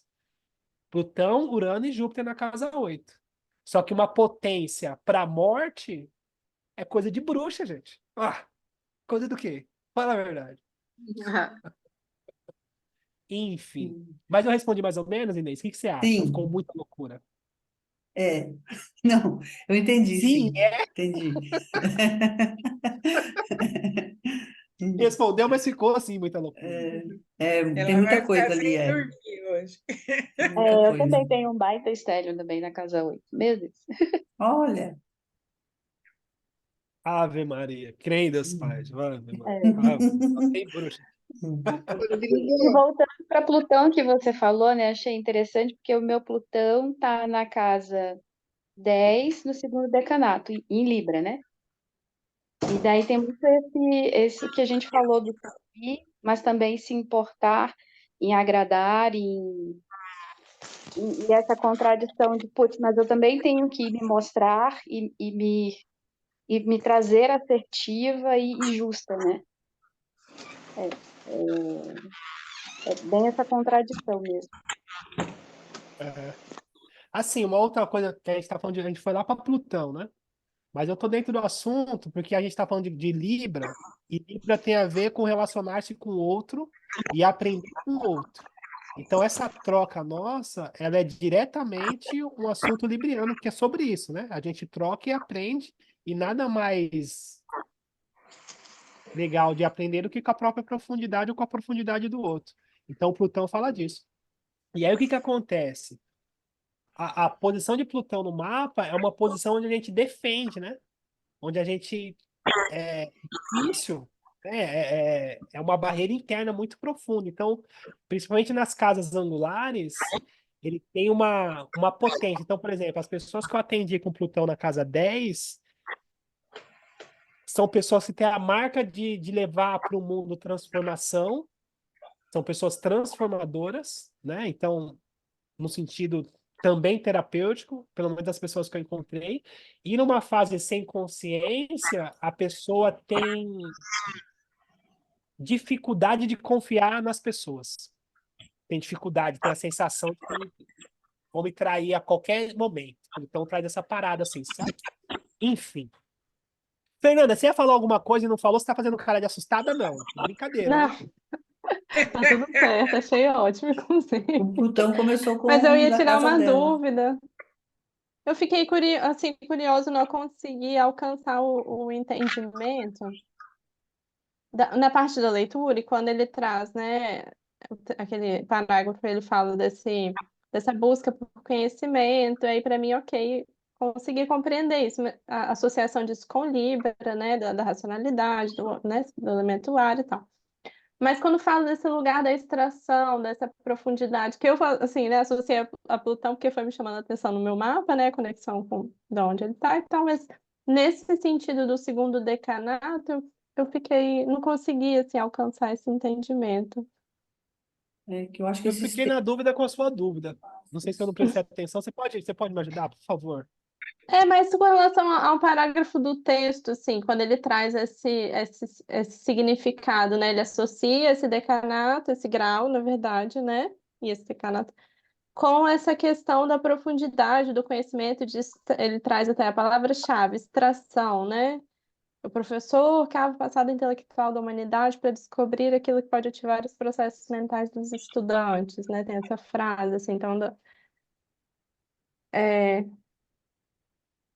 Plutão, Urano e Júpiter na casa 8. Só que uma potência para a morte é coisa de bruxa, gente. Ah, coisa do quê? Fala a verdade. Enfim. Sim. Mas eu respondi mais ou menos, Inês. O que você acha? Ou ficou Sim. muita loucura? É. Não, eu entendi, Sim, sim. é. Entendi. Respondeu, mas ficou assim, muita loucura. Tem Ela vai muita ficar coisa ali, sem dormir hoje. tem muita Eu coisa. também tenho um baita estélio também na casa 8. Mesmo? Olha. Ave Maria. Creio em Deus, Pai. Ave Maria. É. Só tem bruxa. E voltando para Plutão que você falou, né? Achei interessante porque o meu Plutão tá na casa 10 no segundo decanato, em Libra, né? E daí tem muito esse que a gente falou do servir, mas também se importar em agradar, e essa contradição de, putz, mas eu também tenho que me mostrar e me trazer assertiva e justa, né? É bem essa contradição mesmo. É. Assim, uma outra coisa que a gente está falando, a gente foi lá para Plutão, né? Mas eu tô dentro do assunto porque a gente está falando de Libra, e Libra tem a ver com relacionar-se com o outro e aprender com o outro. Então, essa troca nossa, ela é diretamente um assunto libriano, que é sobre isso, né? A gente troca e aprende, e nada mais legal de aprender do que com a própria profundidade ou com a profundidade do outro. Então, Plutão fala disso. E aí, o que que acontece? A posição de Plutão no mapa é uma posição onde a gente defende, né? Onde a gente é difícil, né? É uma barreira interna muito profunda. Então, principalmente nas casas angulares, ele tem uma potência. Então, por exemplo, as pessoas que eu atendi com Plutão na casa 10 são pessoas que têm a marca de levar para o mundo transformação, são pessoas transformadoras, né? Então, no sentido também terapêutico, pelo menos das pessoas que eu encontrei. E numa fase sem consciência, a pessoa tem dificuldade de confiar nas pessoas. Tem dificuldade, tem a sensação de que vão me trair a qualquer momento. Então traz essa parada assim, sabe? Enfim. Fernanda, você ia falar alguma coisa e não falou? Você tá fazendo cara de assustada? Não. Brincadeira, Não, né? tá tudo certo, achei ótimo, inclusive. O Plutão começou Mas eu com ia da tirar casa uma dela. dúvida. Eu fiquei assim, curioso, não consegui alcançar o entendimento na parte da leitura, e quando ele traz, né, aquele parágrafo, ele fala dessa busca por conhecimento, aí para mim, ok, consegui compreender isso, a associação disso com Libra, né, da racionalidade, né, do elemento ar e tal. Mas quando falo desse lugar da extração, dessa profundidade, que eu, assim, né, associei a Plutão porque foi me chamando a atenção no meu mapa, né, conexão com de onde ele está e tal, mas nesse sentido do segundo decanato, eu fiquei, não consegui, assim, alcançar esse entendimento. Que eu acho que Eu fiquei na dúvida com a sua dúvida. Não sei se eu não prestei atenção. Você pode me ajudar, por favor? É, mas com relação ao parágrafo do texto, assim, quando ele traz esse significado, né? Ele associa esse decanato, esse grau, na verdade, né? E esse decanato com essa questão da profundidade do conhecimento, ele traz até a palavra-chave, extração, né? O professor cava o passado intelectual da humanidade para descobrir aquilo que pode ativar os processos mentais dos estudantes, né? Tem essa frase, assim, então,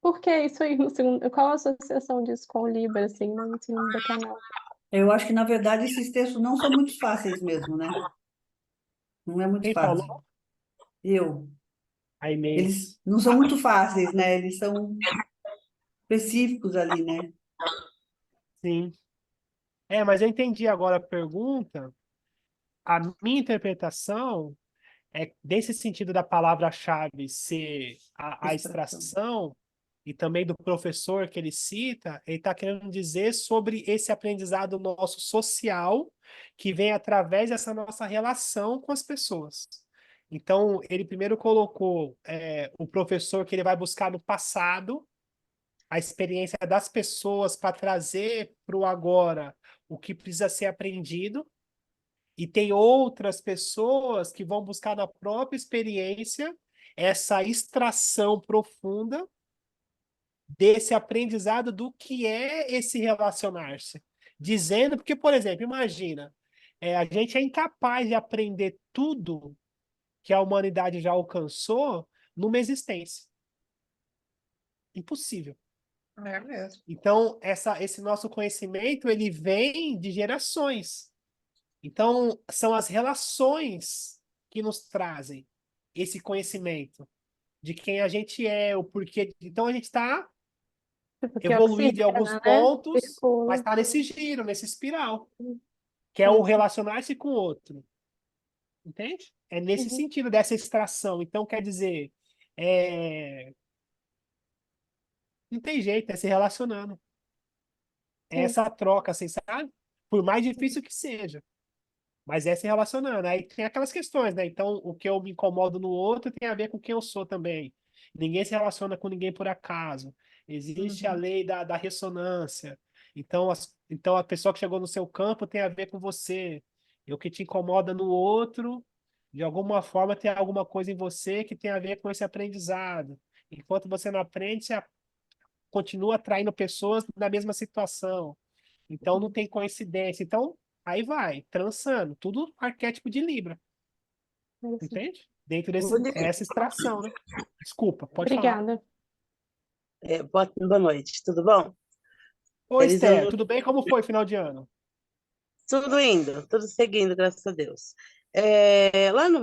Por que isso aí no segundo? Qual a associação disso com o Libra, assim, no segundo decanato? Eu acho que, na verdade, esses textos não são muito fáceis mesmo, né? Não é muito Quem fácil. falou? Eu. A Eles Inês. não são muito fáceis, né? Eles são específicos ali, né? Sim. Mas eu entendi agora a pergunta. A minha interpretação é desse sentido da palavra-chave ser a Extração. extração e também do professor que ele cita, ele está querendo dizer sobre esse aprendizado nosso social que vem através dessa nossa relação com as pessoas. Então, ele primeiro colocou o professor que ele vai buscar no passado, a experiência das pessoas para trazer para o agora o que precisa ser aprendido, e tem outras pessoas que vão buscar na própria experiência essa extração profunda desse aprendizado do que é esse relacionar-se. Dizendo, porque, por exemplo, imagina, a gente é incapaz de aprender tudo que a humanidade já alcançou numa existência. Impossível. É mesmo. Então, esse nosso conhecimento, ele vem de gerações. Então, são as relações que nos trazem esse conhecimento de quem a gente é, o porquê. Então, a gente está Porque evoluído em alguns oxigena, né? pontos, mas Circula. está nesse giro, nesse espiral, que é o relacionar-se com o outro. Entende? É nesse Uhum. sentido dessa extração. Então, quer dizer, não tem jeito, é se relacionando. É Sim. essa troca, assim, sabe? Por mais difícil que seja. Mas é se relacionando. Aí tem aquelas questões, né? Então, o que eu me incomodo no outro tem a ver com quem eu sou também. Ninguém se relaciona com ninguém por acaso. Existe a lei da ressonância. Então, a pessoa que chegou no seu campo tem a ver com você. E o que te incomoda no outro, de alguma forma, tem alguma coisa em você que tem a ver com esse aprendizado. Enquanto você não aprende, você continua atraindo pessoas na mesma situação. Então não tem coincidência. Então aí vai, trançando, tudo arquétipo de Libra, Isso. entende? Dentro Bonito. essa extração, né? Desculpa, pode falar. Obrigada. Boa noite, tudo bom? Oi, Feliz Esther, ano, tudo bem? Como foi o final de ano? tudo indo, tudo seguindo, graças a Deus. Lá no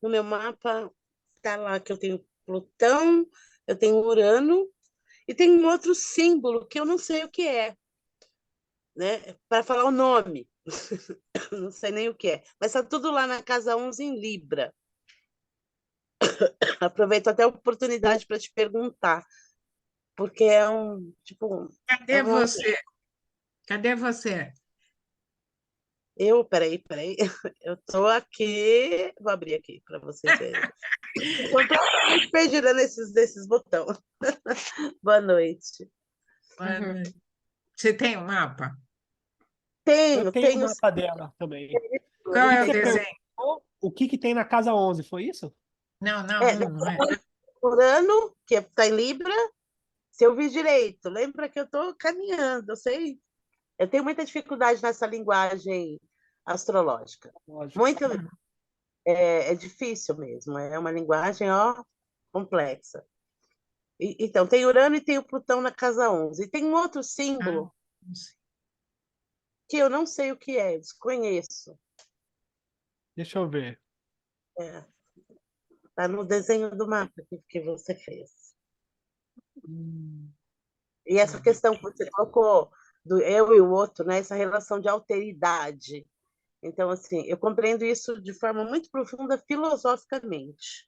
meu mapa, tá lá que eu tenho Plutão, eu tenho Urano e tem um outro símbolo que eu não sei o que é, né? Para falar o nome, não sei nem o que é, mas tá tudo lá na casa 11 em Libra. Aproveito até a oportunidade para te perguntar, porque é um, tipo, Cadê você? Cadê você? Peraí, eu tô aqui, vou abrir aqui para vocês verem. Estou completamente perdida nesses botões. Boa noite. Boa noite. Você tem um mapa? Eu tenho o mapa dela também. Qual é o Você desenho? perguntou o que tem na casa 11, foi isso? Não, não é. Urano, que está em Libra, se eu vi direito, lembra que eu estou caminhando, eu sei. Eu tenho muita dificuldade nessa linguagem astrológica. Muito, é difícil mesmo, é uma linguagem, complexa. Então, tem Urano e tem o Plutão na casa 11. E tem um outro símbolo que eu não sei o que é, desconheço. Deixa eu ver. Está no desenho do mapa que você fez. E essa questão que você colocou do eu e o outro, né? Essa relação de alteridade. Então, assim, eu compreendo isso de forma muito profunda filosoficamente.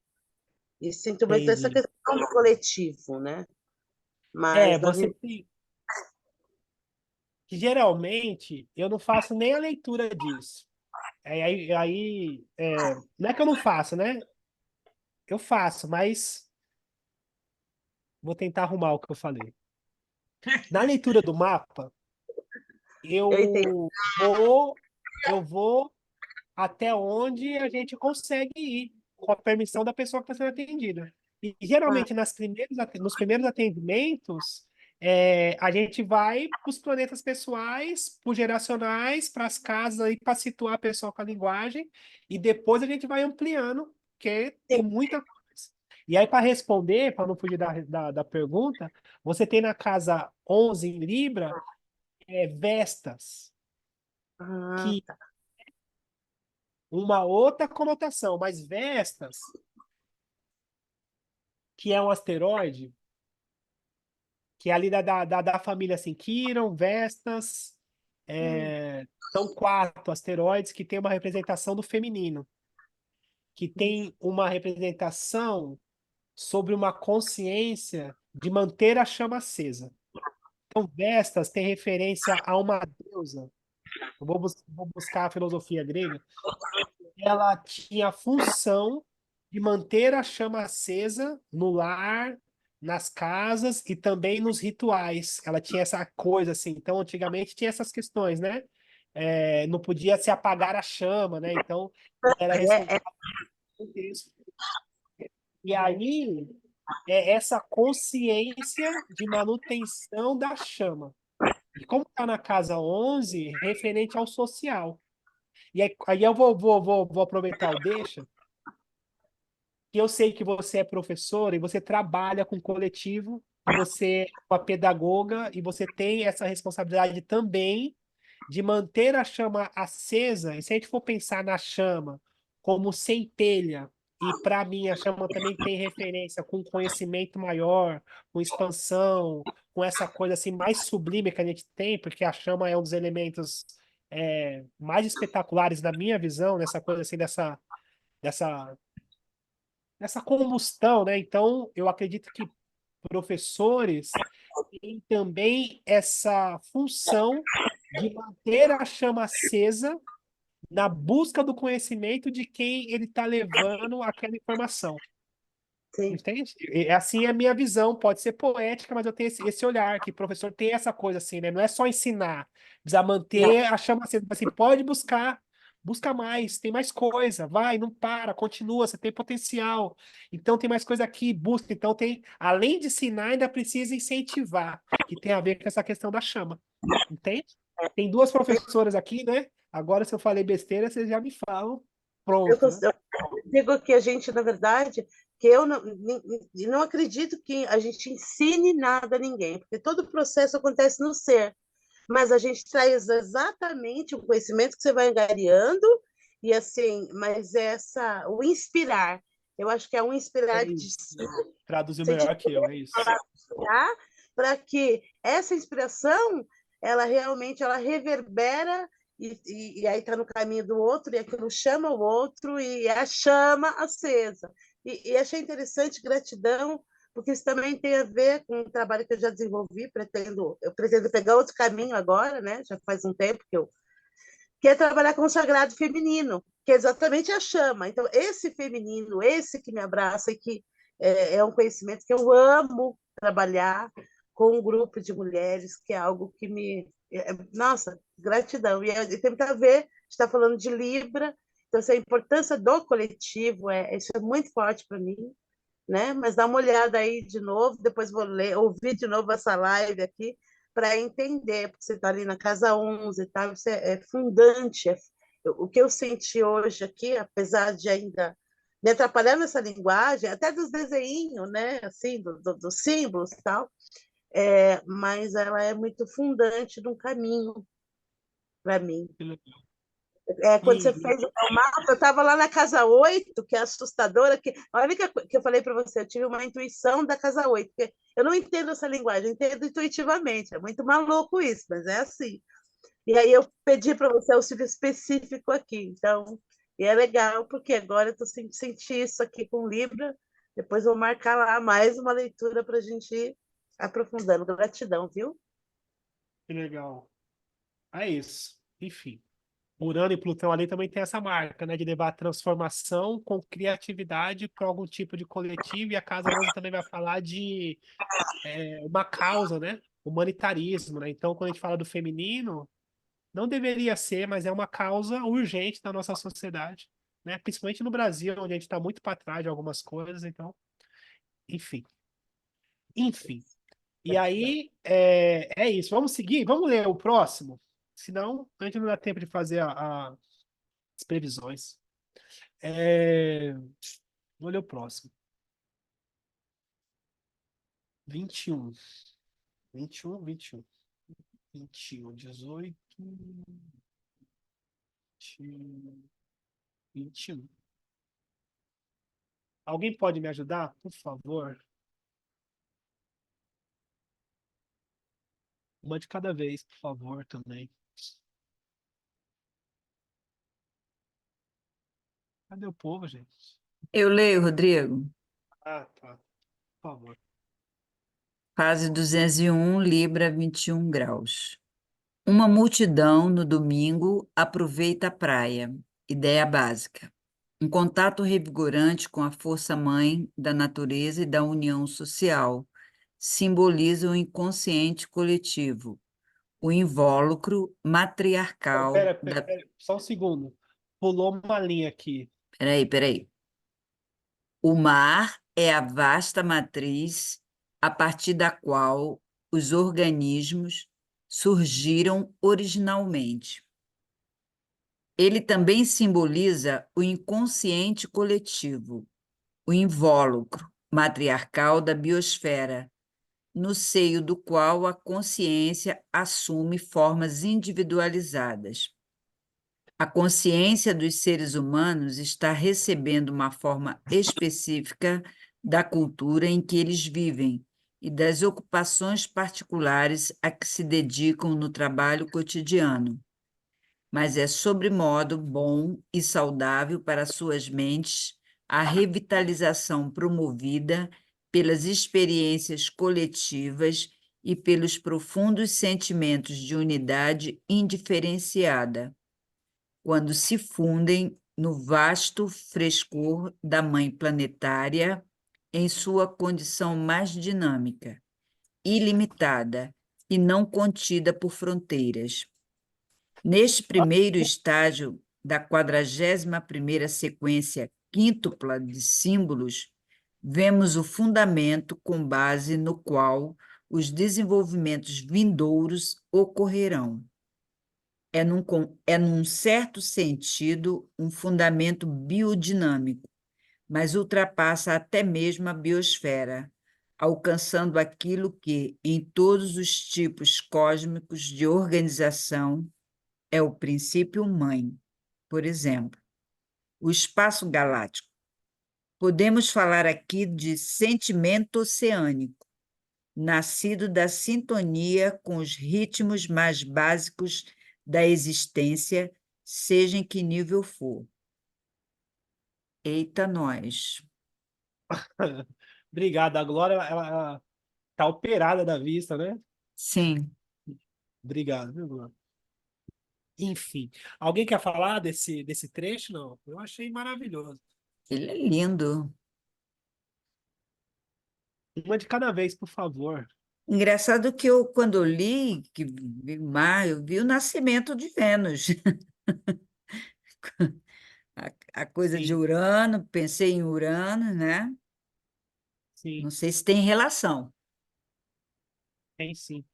E sinto muito essa Entendi. questão do coletivo, né? Mas você tem... Geralmente, eu não faço nem a leitura disso. Não é que eu não faço, né? Eu faço, mas vou tentar arrumar o que eu falei. Na leitura do mapa, eu vou até onde a gente consegue ir, com a permissão da pessoa que está sendo atendida. E geralmente nos primeiros atendimentos, a gente vai para os planetas pessoais, para os geracionais, para as casas aí para situar a pessoa com a linguagem, e depois a gente vai ampliando, porque tem muita coisa. E aí, para responder, para não fugir da pergunta, você tem na casa 11 em Libra, Vestas, Ah, que uma outra conotação, mas Vestas, que é um asteroide, que é ali da família assim, Quirón, Vestas, são 4 asteroides que têm uma representação do feminino, que tem uma representação sobre uma consciência de manter a chama acesa. Então, Vestas tem referência a uma deusa. Eu vou buscar a filosofia grega. Ela tinha a função de manter a chama acesa no lar, nas casas e também nos rituais. Ela tinha essa coisa assim. Então, antigamente tinha essas questões, né? Não podia se apagar a chama, né? Então, era é, responsável por isso. E aí, essa consciência de manutenção da chama. E como está na casa 11, referente ao social. E aí eu vou aproveitar o deixa, que eu sei que você é professor e você trabalha com coletivo, e você é uma pedagoga, e você tem essa responsabilidade também de manter a chama acesa. E se a gente for pensar na chama como centelha, e para mim a chama também tem referência com conhecimento maior, com expansão, com essa coisa assim mais sublime que a gente tem, porque a chama é um dos elementos mais espetaculares da minha visão, nessa coisa assim dessa nessa combustão, né? Então, eu acredito que professores têm também essa função de manter a chama acesa na busca do conhecimento de quem ele está levando aquela informação. sim. Entende? Assim é a minha visão, pode ser poética, mas eu tenho esse olhar, que o professor tem essa coisa assim, né? Não é só ensinar, precisa manter a chama acesa. Assim, pode buscar, busca mais, tem mais coisa, vai, não para, continua, você tem potencial. Então tem mais coisa aqui, busca. Então tem, além de ensinar, ainda precisa incentivar, que tem a ver com essa questão da chama. Entende? Tem 2 professoras aqui, né? Agora, se eu falei besteira, vocês já me falam. Pronto, né? Eu digo que a gente, na verdade, que eu não acredito que a gente ensine nada a ninguém, porque todo o processo acontece no ser, mas a gente traz exatamente o conhecimento que você vai angariando, e assim, mas o inspirar, eu acho que é um inspirar É de isso. Traduziu sentir melhor que eu, é isso. para que essa inspiração ela realmente ela reverbera e aí está no caminho do outro e aquilo chama o outro e é a chama acesa. E achei interessante, gratidão, porque isso também tem a ver com o trabalho que eu já desenvolvi, eu pretendo pegar outro caminho agora, né? Já faz um tempo que é trabalhar com o sagrado feminino, que é exatamente a chama. Então, esse feminino, esse que me abraça e que é um conhecimento que eu amo trabalhar com um grupo de mulheres, que é algo que nossa, gratidão. E tem muito a ver, está falando de Libra, então essa importância do coletivo, isso é muito forte para mim, né? Mas dá uma olhada aí de novo, depois vou ouvir de novo essa live aqui, para entender, porque você está ali na casa 11 e tal, isso é fundante. O que eu senti hoje aqui, apesar de ainda me atrapalhar nessa linguagem, até dos desenhos, né? Assim, dos símbolos e tal, mas ela é muito fundante de um caminho para mim. Quando você fez o mapa, eu estava lá na casa 8, que é assustadora. Olha que eu falei para você, eu tive uma intuição da casa 8, porque eu não entendo essa linguagem, eu entendo intuitivamente. É muito maluco isso, mas é assim. E aí eu pedi para você auxílio específico aqui. Então, e é legal, porque agora eu senti isso aqui com Libra. Depois vou marcar lá mais uma leitura para a gente ir aprofundando. Gratidão, viu? Que legal. É isso. Enfim. Urano e Plutão ali também tem essa marca, né? De levar a transformação com criatividade para algum tipo de coletivo. E a Casa 11 também vai falar de uma causa, né? Humanitarismo, né? Então, quando a gente fala do feminino, não deveria ser, mas é uma causa urgente da nossa sociedade, né? Principalmente no Brasil, onde a gente está muito para trás de algumas coisas. Então, enfim. Enfim. E aí, é isso. Vamos seguir? Vamos ler o próximo? Senão, a gente não dá tempo de fazer as previsões. Vou ler o próximo. 21. 21, 21. 21, 18, 21. Alguém pode me ajudar, por favor? Uma de cada vez, por favor, também. Cadê o povo, gente? Eu leio, Rodrigo. Ah, tá. Por favor. Fase 201, Libra, 21 graus. Uma multidão no domingo aproveita a praia. Ideia básica. Um contato revigorante com a força-mãe da natureza e da união social. Simboliza o inconsciente coletivo, o invólucro Não, matriarcal da... pera, só um segundo. Pulou uma linha aqui. Peraí. O mar é a vasta matriz a partir da qual os organismos surgiram originalmente. Ele também simboliza o inconsciente coletivo, o invólucro matriarcal da biosfera, no seio do qual a consciência assume formas individualizadas. A consciência dos seres humanos está recebendo uma forma específica da cultura em que eles vivem e das ocupações particulares a que se dedicam no trabalho cotidiano, mas é sobremodo bom e saudável para suas mentes a revitalização promovida pelas experiências coletivas e pelos profundos sentimentos de unidade indiferenciada, quando se fundem no vasto frescor da Mãe Planetária em sua condição mais dinâmica, ilimitada e não contida por fronteiras. Neste primeiro estágio da 41ª sequência quíntupla de símbolos, vemos o fundamento com base no qual os desenvolvimentos vindouros ocorrerão. É, num certo sentido, um fundamento biodinâmico, mas ultrapassa até mesmo a biosfera, alcançando aquilo que, em todos os tipos cósmicos de organização, é o princípio mãe. Por exemplo, o espaço galáctico. Podemos falar aqui de sentimento oceânico, nascido da sintonia com os ritmos mais básicos da existência, seja em que nível for. Eita, nós. Obrigado. A Glória, ela tá operada da vista, né? Sim. Obrigado, viu, Glória? Enfim, alguém quer falar desse trecho? Não, eu achei maravilhoso. Ele é lindo. Uma de cada vez, por favor. Engraçado que quando eu li, que vi o mar, eu vi o nascimento de Vênus. A coisa de Sim, Urano, pensei em Urano, né? sim, Não sei se tem relação. tem sim.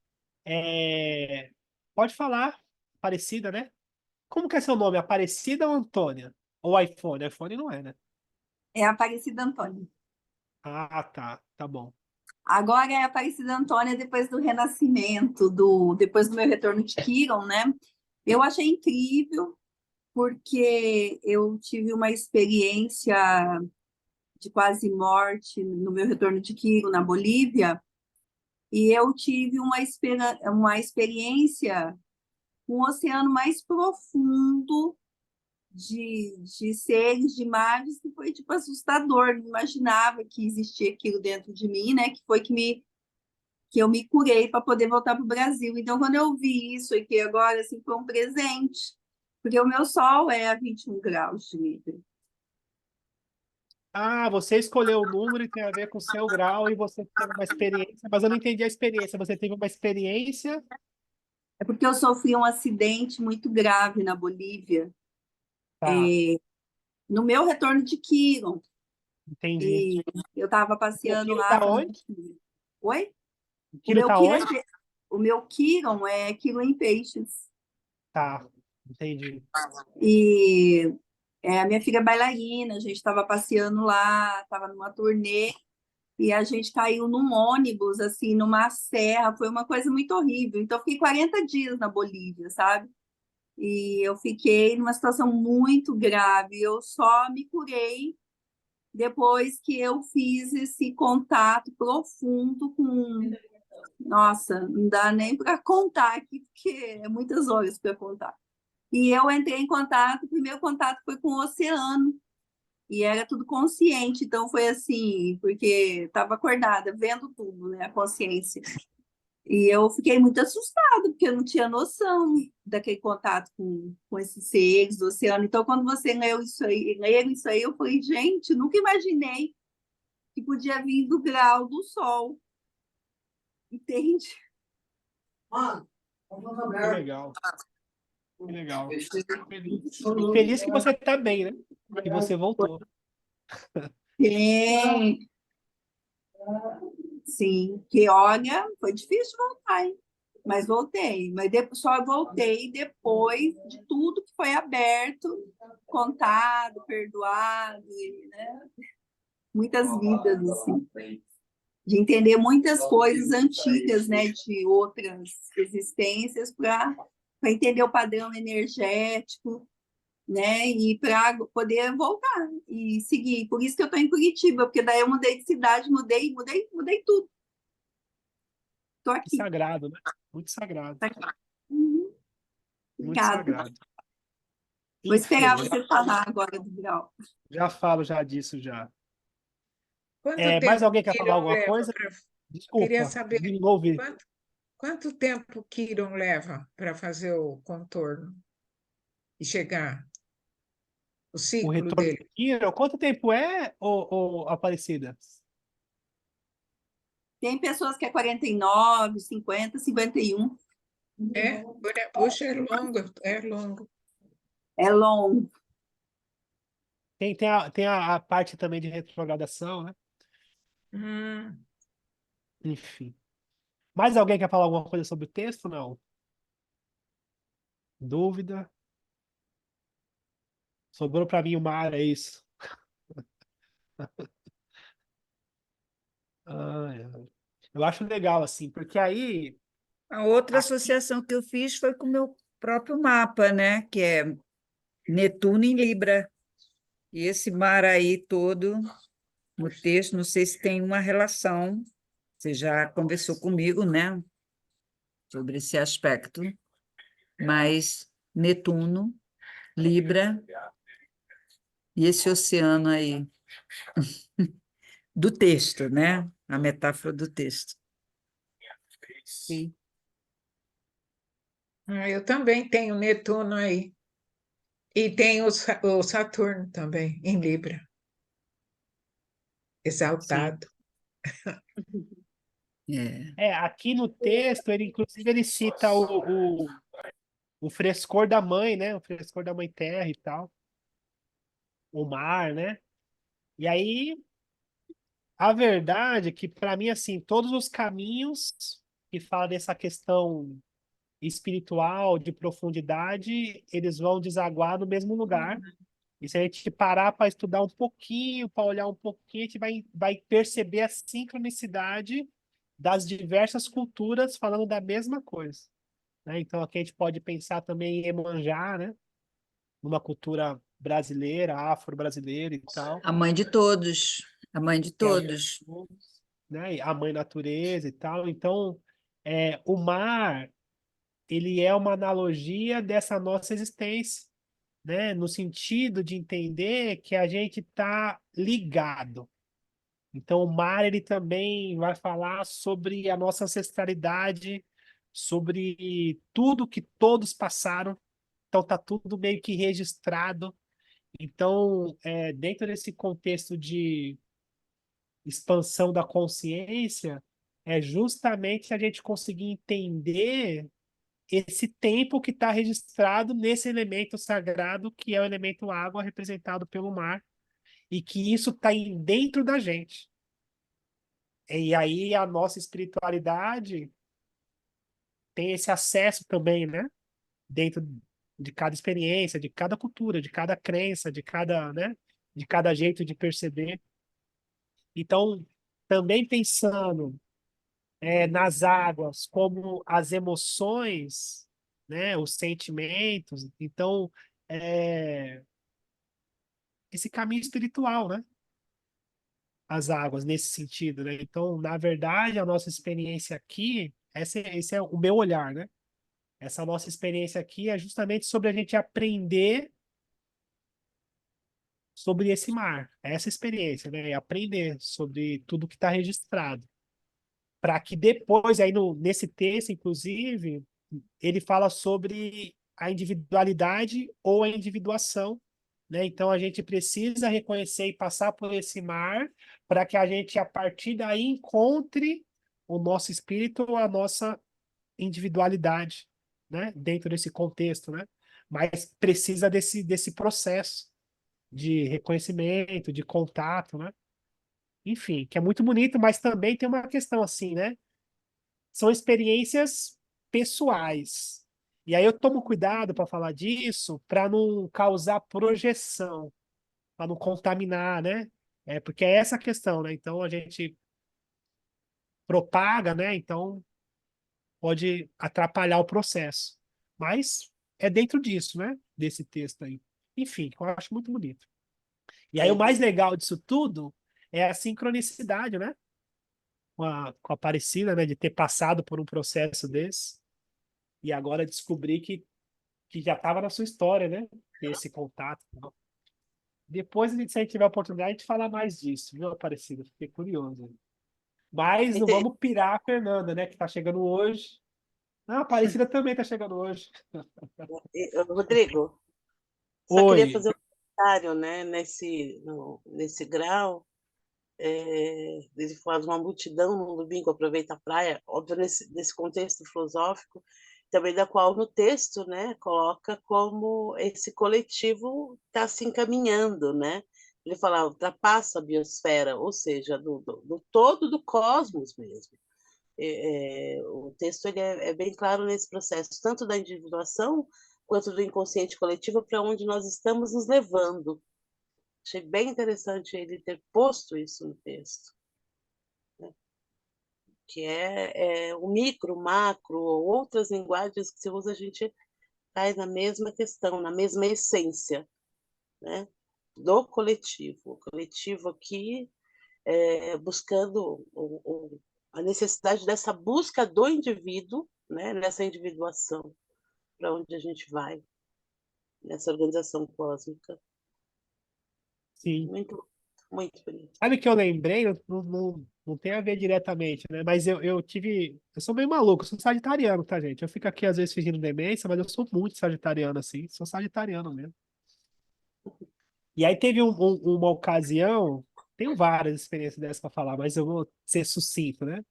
Pode falar, Aparecida, né? Como que é seu nome? Aparecida ou Antônia? Ou iPhone? iPhone não é, né? É Aparecida Antônia. Ah, tá bom. Agora é Aparecida Antônia depois do renascimento, depois do meu retorno de Quiron, né? Eu achei incrível, porque eu tive uma experiência de quase morte no meu retorno de Quiron, na Bolívia, e eu tive uma experiência com um oceano mais profundo de seres, de mares, que foi tipo assustador. Não imaginava que existia aquilo dentro de mim, né? Que foi que eu me curei para poder voltar para o Brasil. Então, quando eu vi isso aqui agora, assim, foi um presente, porque o meu sol é a 21 graus de Libra. Ah, você escolheu o número e tem a ver com o seu grau e você teve uma experiência, mas eu não entendi a experiência. Você teve uma experiência. É porque eu sofri um acidente muito grave na Bolívia, Tá, no meu retorno de Quiron. entendi. E eu estava O passeando Quiro lá tá fazendo... onde? Oi? O O Quiro meu tá Quiron onde? o meu Quiron é Quiron em Peixes. Tá, entendi. E a minha filha é bailarina, a gente estava passeando lá, estava numa turnê. e a gente caiu num ônibus, assim, numa serra, foi uma coisa muito horrível. Então, eu fiquei 40 dias na Bolívia, sabe? E eu fiquei numa situação muito grave. Eu só me curei depois que eu fiz esse contato profundo com. Nossa, não dá nem para contar aqui, porque é muitas horas para contar. E eu entrei em contato, o primeiro contato foi com o oceano, e era tudo consciente, então foi assim, porque estava acordada, vendo tudo, né, a consciência. E eu fiquei muito assustada, porque eu não tinha noção daquele contato com esses seres do oceano. Então, quando você leu isso aí, eu falei, gente, nunca imaginei que podia vir do grau do sol. Entende? Que legal, que legal. Feliz que você está bem, né? Que você voltou. Sim, sim. Que olha, foi difícil voltar, hein? Mas voltei. Mas só voltei depois de tudo que foi aberto, contado, perdoado, né? Muitas vidas, assim. De entender muitas coisas antigas, né? De outras existências para entender o padrão energético, né? E para poder voltar e seguir. Por isso que eu estou em Curitiba, porque daí eu mudei de cidade, mudei tudo. Estou Que aqui. sagrado, né? Muito sagrado. Uhum. Muito Obrigada. sagrado. Vou esperar Enfim, você falar agora do grau. já falo já disso já. Quanto Mais tempo alguém quer falar Kiron alguma leva coisa? para... Queria Desculpa, saber de novo. quanto tempo Kiron leva para fazer o contorno e chegar, o O ciclo retorno dele? do Kiro, quanto tempo é, Aparecida? Tem pessoas que é 49, 50, 51. Puxa, é longo, é longo. É longo. Tem a parte também de retrogradação, né? Hum, Enfim. Mais alguém quer falar alguma coisa sobre o texto? Não? Dúvida? Sobrou para mim o mar, é isso. Ai, ai. Eu acho legal, assim, porque aí. A outra associação que eu fiz foi com o meu próprio mapa, né? Que é Netuno em Libra. E esse mar aí todo, no texto, não sei se tem uma relação. Você já conversou comigo, né? Sobre esse aspecto. Mas Netuno, Libra e esse oceano aí do texto, né? A metáfora do texto. Sim. eu também tenho Netuno aí. E tem o Saturno também, em Libra, exaltado. Aqui no texto, inclusive, ele cita o frescor da mãe, né? O frescor da mãe terra e tal. O mar, né? E aí, a verdade é que, para mim, assim, todos os caminhos que falam dessa questão espiritual, de profundidade, eles vão desaguar no mesmo lugar. E se a gente parar para estudar um pouquinho, para olhar um pouquinho, a gente vai perceber a sincronicidade das diversas culturas falando da mesma coisa, né? Então, aqui a gente pode pensar também em Iemanjá, né? Numa cultura brasileira, afro-brasileira e tal. A mãe de todos. A mãe de Que é todos. né? E a mãe natureza e tal. Então, o mar, ele é uma analogia dessa nossa existência, né? No sentido de entender que a gente está ligado. Então, o mar, ele também vai falar sobre a nossa ancestralidade, sobre tudo que todos passaram. Então, está tudo meio que registrado. Então, dentro desse contexto de expansão da consciência, é justamente a gente conseguir entender esse tempo que está registrado nesse elemento sagrado, que é o elemento água, representado pelo mar, e que isso está dentro da gente. E aí a nossa espiritualidade tem esse acesso também, né? Dentro de cada experiência, de cada cultura, de cada crença, de cada, né? De cada jeito de perceber. Então, também pensando nas águas como as emoções, né, os sentimentos. Então, esse caminho espiritual, né? As águas, nesse sentido, né? Então, na verdade, a nossa experiência aqui, esse é o meu olhar, né? Essa nossa experiência aqui é justamente sobre a gente aprender sobre esse mar, essa experiência, né? E aprender sobre tudo que está registrado. Para que depois, aí nesse texto, inclusive, ele fala sobre a individualidade ou a individuação, né? Então, a gente precisa reconhecer e passar por esse mar para que a gente, a partir daí, encontre o nosso espírito ou a nossa individualidade, né? Dentro desse contexto, né? Mas precisa desse processo de reconhecimento, de contato, né? Enfim, que é muito bonito, mas também tem uma questão assim, né? São experiências pessoais. E aí eu tomo cuidado para falar disso, para não causar projeção, para não contaminar, né? Porque é essa a questão, né? Então a gente propaga, né? Então pode atrapalhar o processo. Mas é dentro disso, né? Desse texto aí. Enfim, eu acho muito bonito. E aí o mais legal disso tudo é a sincronicidade, né? Com a Aparecida, né? De ter passado por um processo desse e agora descobrir que já estava na sua história, né? Ter esse contato. Depois, se a gente tiver a oportunidade, a gente fala mais disso, viu, Aparecida? Fiquei curioso. Mas não vamos pirar a Fernanda, né? Que está chegando hoje. Ah, a Aparecida também está chegando hoje. Rodrigo, só queria Oi. fazer um comentário, né? Nesse grau, ele faz uma multidão no domingo, aproveita a praia, óbvio, nesse contexto filosófico, também da qual no texto, né, coloca como esse coletivo está se encaminhando, né? Ele fala, ultrapassa a biosfera, ou seja, do todo do cosmos mesmo. O texto ele é bem claro nesse processo, tanto da individuação quanto do inconsciente coletivo, para onde nós estamos nos levando. Achei bem interessante ele ter posto isso no texto, né? Que o micro, o macro, ou outras linguagens que se usa, a gente cai na mesma questão, na mesma essência, né? Do coletivo. O coletivo aqui buscando a necessidade dessa busca do indivíduo, né? Nessa individuação, para onde a gente vai, nessa organização cósmica. Sim. Muito, muito bonito. Sabe que eu lembrei? Não tem a ver diretamente, né? Mas eu tive. Eu sou meio maluco, eu sou sagitariano, tá, gente? Eu fico aqui às vezes fingindo demência, mas eu sou muito sagitariano, assim. Sou sagitariano mesmo. E aí teve uma ocasião. Tenho várias experiências dessas para falar, mas eu vou ser sucinto, né?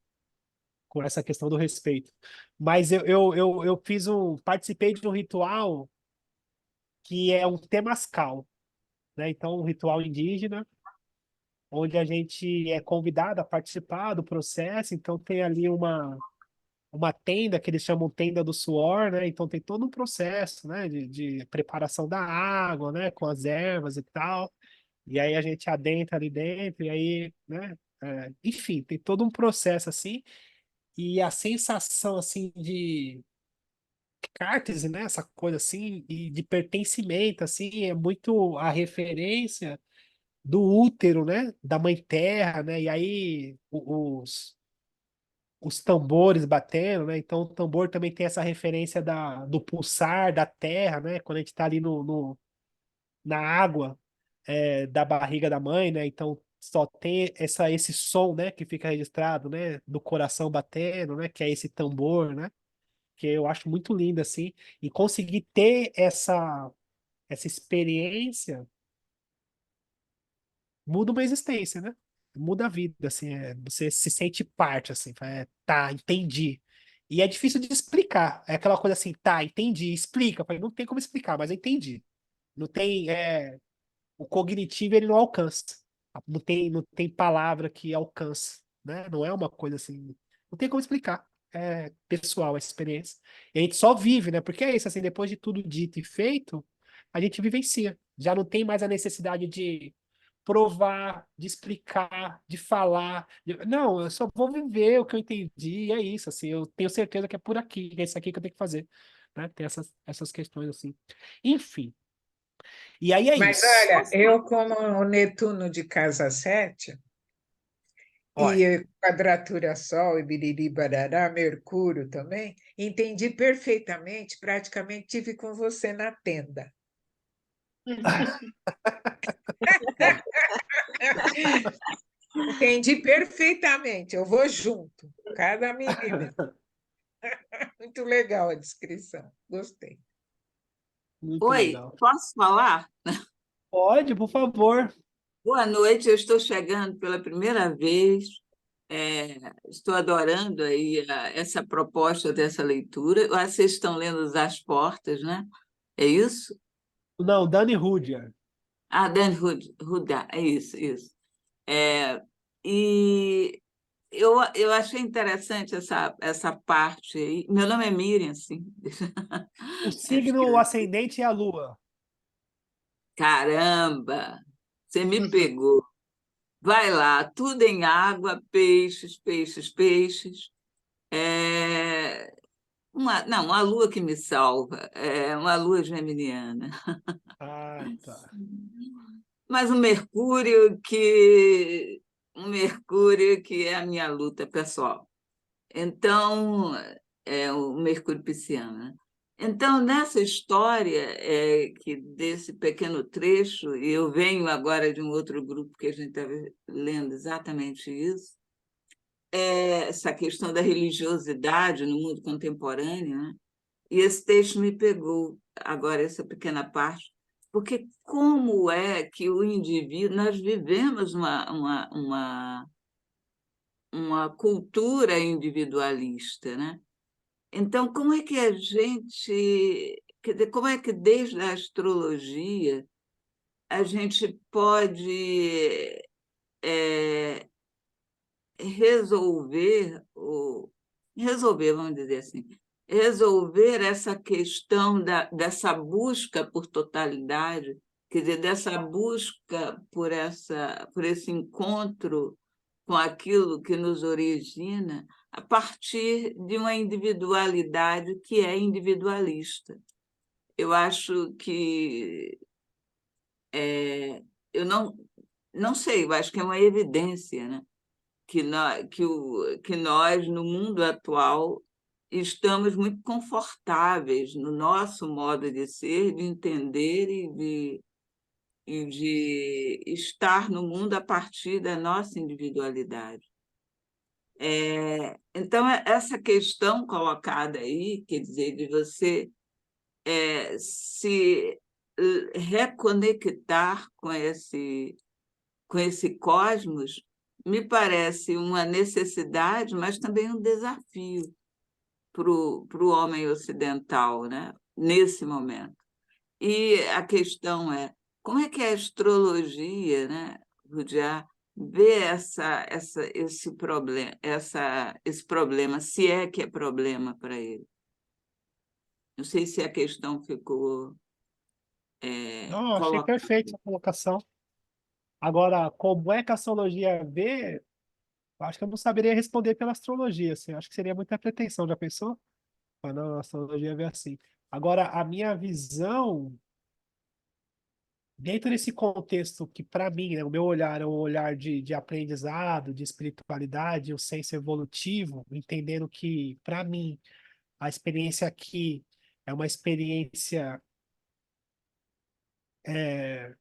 Com essa questão do respeito. Mas eu participei de um ritual que é um temascal, né? Então, um ritual indígena, onde a gente é convidado a participar do processo, então tem ali uma tenda que eles chamam tenda do suor, né? Então tem todo um processo, né? De preparação da água, né? Com as ervas e tal. E aí a gente adentra ali dentro, e aí, né? Enfim, tem todo um processo assim. E a sensação assim de cártese, né? Essa coisa assim, e de pertencimento, assim, é muito a referência do útero, né? Da mãe terra, né? E aí os tambores batendo, né? Então o tambor também tem essa referência do pulsar da terra, né? Quando a gente está ali na água da barriga da mãe, né? Então só tem esse som, né? Que fica registrado, né? Do coração batendo, né? Que é esse tambor, né? Que eu acho muito lindo, assim. E conseguir ter essa experiência muda uma existência, né? Muda a vida, assim, você se sente parte, assim, tá, entendi. E é difícil de explicar, é aquela coisa assim, tá, entendi, explica. Eu falei, não tem como explicar, mas eu entendi. Não tem, o cognitivo ele não alcança, não tem palavra que alcança, né? Não é uma coisa assim, não tem como explicar. É pessoal a experiência. E a gente só vive, né? Porque é isso, assim, depois de tudo dito e feito, a gente vivencia. Já não tem mais a necessidade de provar, de explicar, de falar. Não, eu só vou viver o que eu entendi, e é isso, assim, eu tenho certeza que é por aqui, que é isso aqui que eu tenho que fazer, né? Tem essas questões, assim. Enfim, e aí é Mas isso. olha, eu como o Netuno de casa 7 Olha, e quadratura Sol e biriri barará, Mercúrio também, entendi perfeitamente, praticamente tive com você na tenda. Entendi perfeitamente, eu vou junto, cada milímetro. Muito legal a descrição, gostei. muito Oi, legal. posso falar? Pode, por favor. Boa noite, eu estou chegando pela primeira vez. Estou adorando aí essa proposta dessa leitura. Eu acho que vocês estão lendo As Portas, né? É isso? Não, Dani Rudyard. Ah, Dan Huda, é isso, isso. É, e eu achei interessante essa parte aí. Meu nome é Miriam, sim. O Acho signo, o que... ascendente é a lua. Caramba, você me pegou. Vai lá, tudo em água, peixes, peixes, peixes. É uma lua que me salva, é uma lua geminiana. Ah, tá. Mas um Mercúrio que é a minha luta pessoal. Então, é o Mercúrio pisciano, né? Então, nessa história que desse pequeno trecho, e eu venho agora de um outro grupo que a gente está lendo exatamente isso, essa questão da religiosidade no mundo contemporâneo, né? E esse texto me pegou agora, essa pequena parte, porque como é que o indivíduo, nós vivemos uma cultura individualista, né? Então, como é que a gente, quer dizer, como é que desde a astrologia a gente pode resolver, vamos dizer assim, resolver essa questão dessa busca por totalidade, quer dizer, dessa busca por esse encontro com aquilo que nos origina a partir de uma individualidade que é individualista. Eu acho que eu não sei, eu acho que é uma evidência, né? Que nós, no mundo atual, estamos muito confortáveis no nosso modo de ser, de entender e de estar no mundo a partir da nossa individualidade. Então, essa questão colocada aí, quer dizer, de você se reconectar com esse cosmos, me parece uma necessidade, mas também um desafio para o homem ocidental, né? Nesse momento. E a questão é, como é que a astrologia, né, Rudyard, vê esse problema, se é que é problema para ele? Não sei se a questão ficou Não, achei colocada. perfeita a colocação. Agora, como é que a astrologia vê? Eu acho que eu não saberia responder pela astrologia, assim. Acho que seria muita pretensão, já pensou? Ah, não, a astrologia vê assim. Agora, a minha visão, dentro desse contexto que, para mim, né, o meu olhar é um olhar de aprendizado, de espiritualidade, o senso evolutivo, entendendo que, para mim, a experiência aqui é uma experiência é,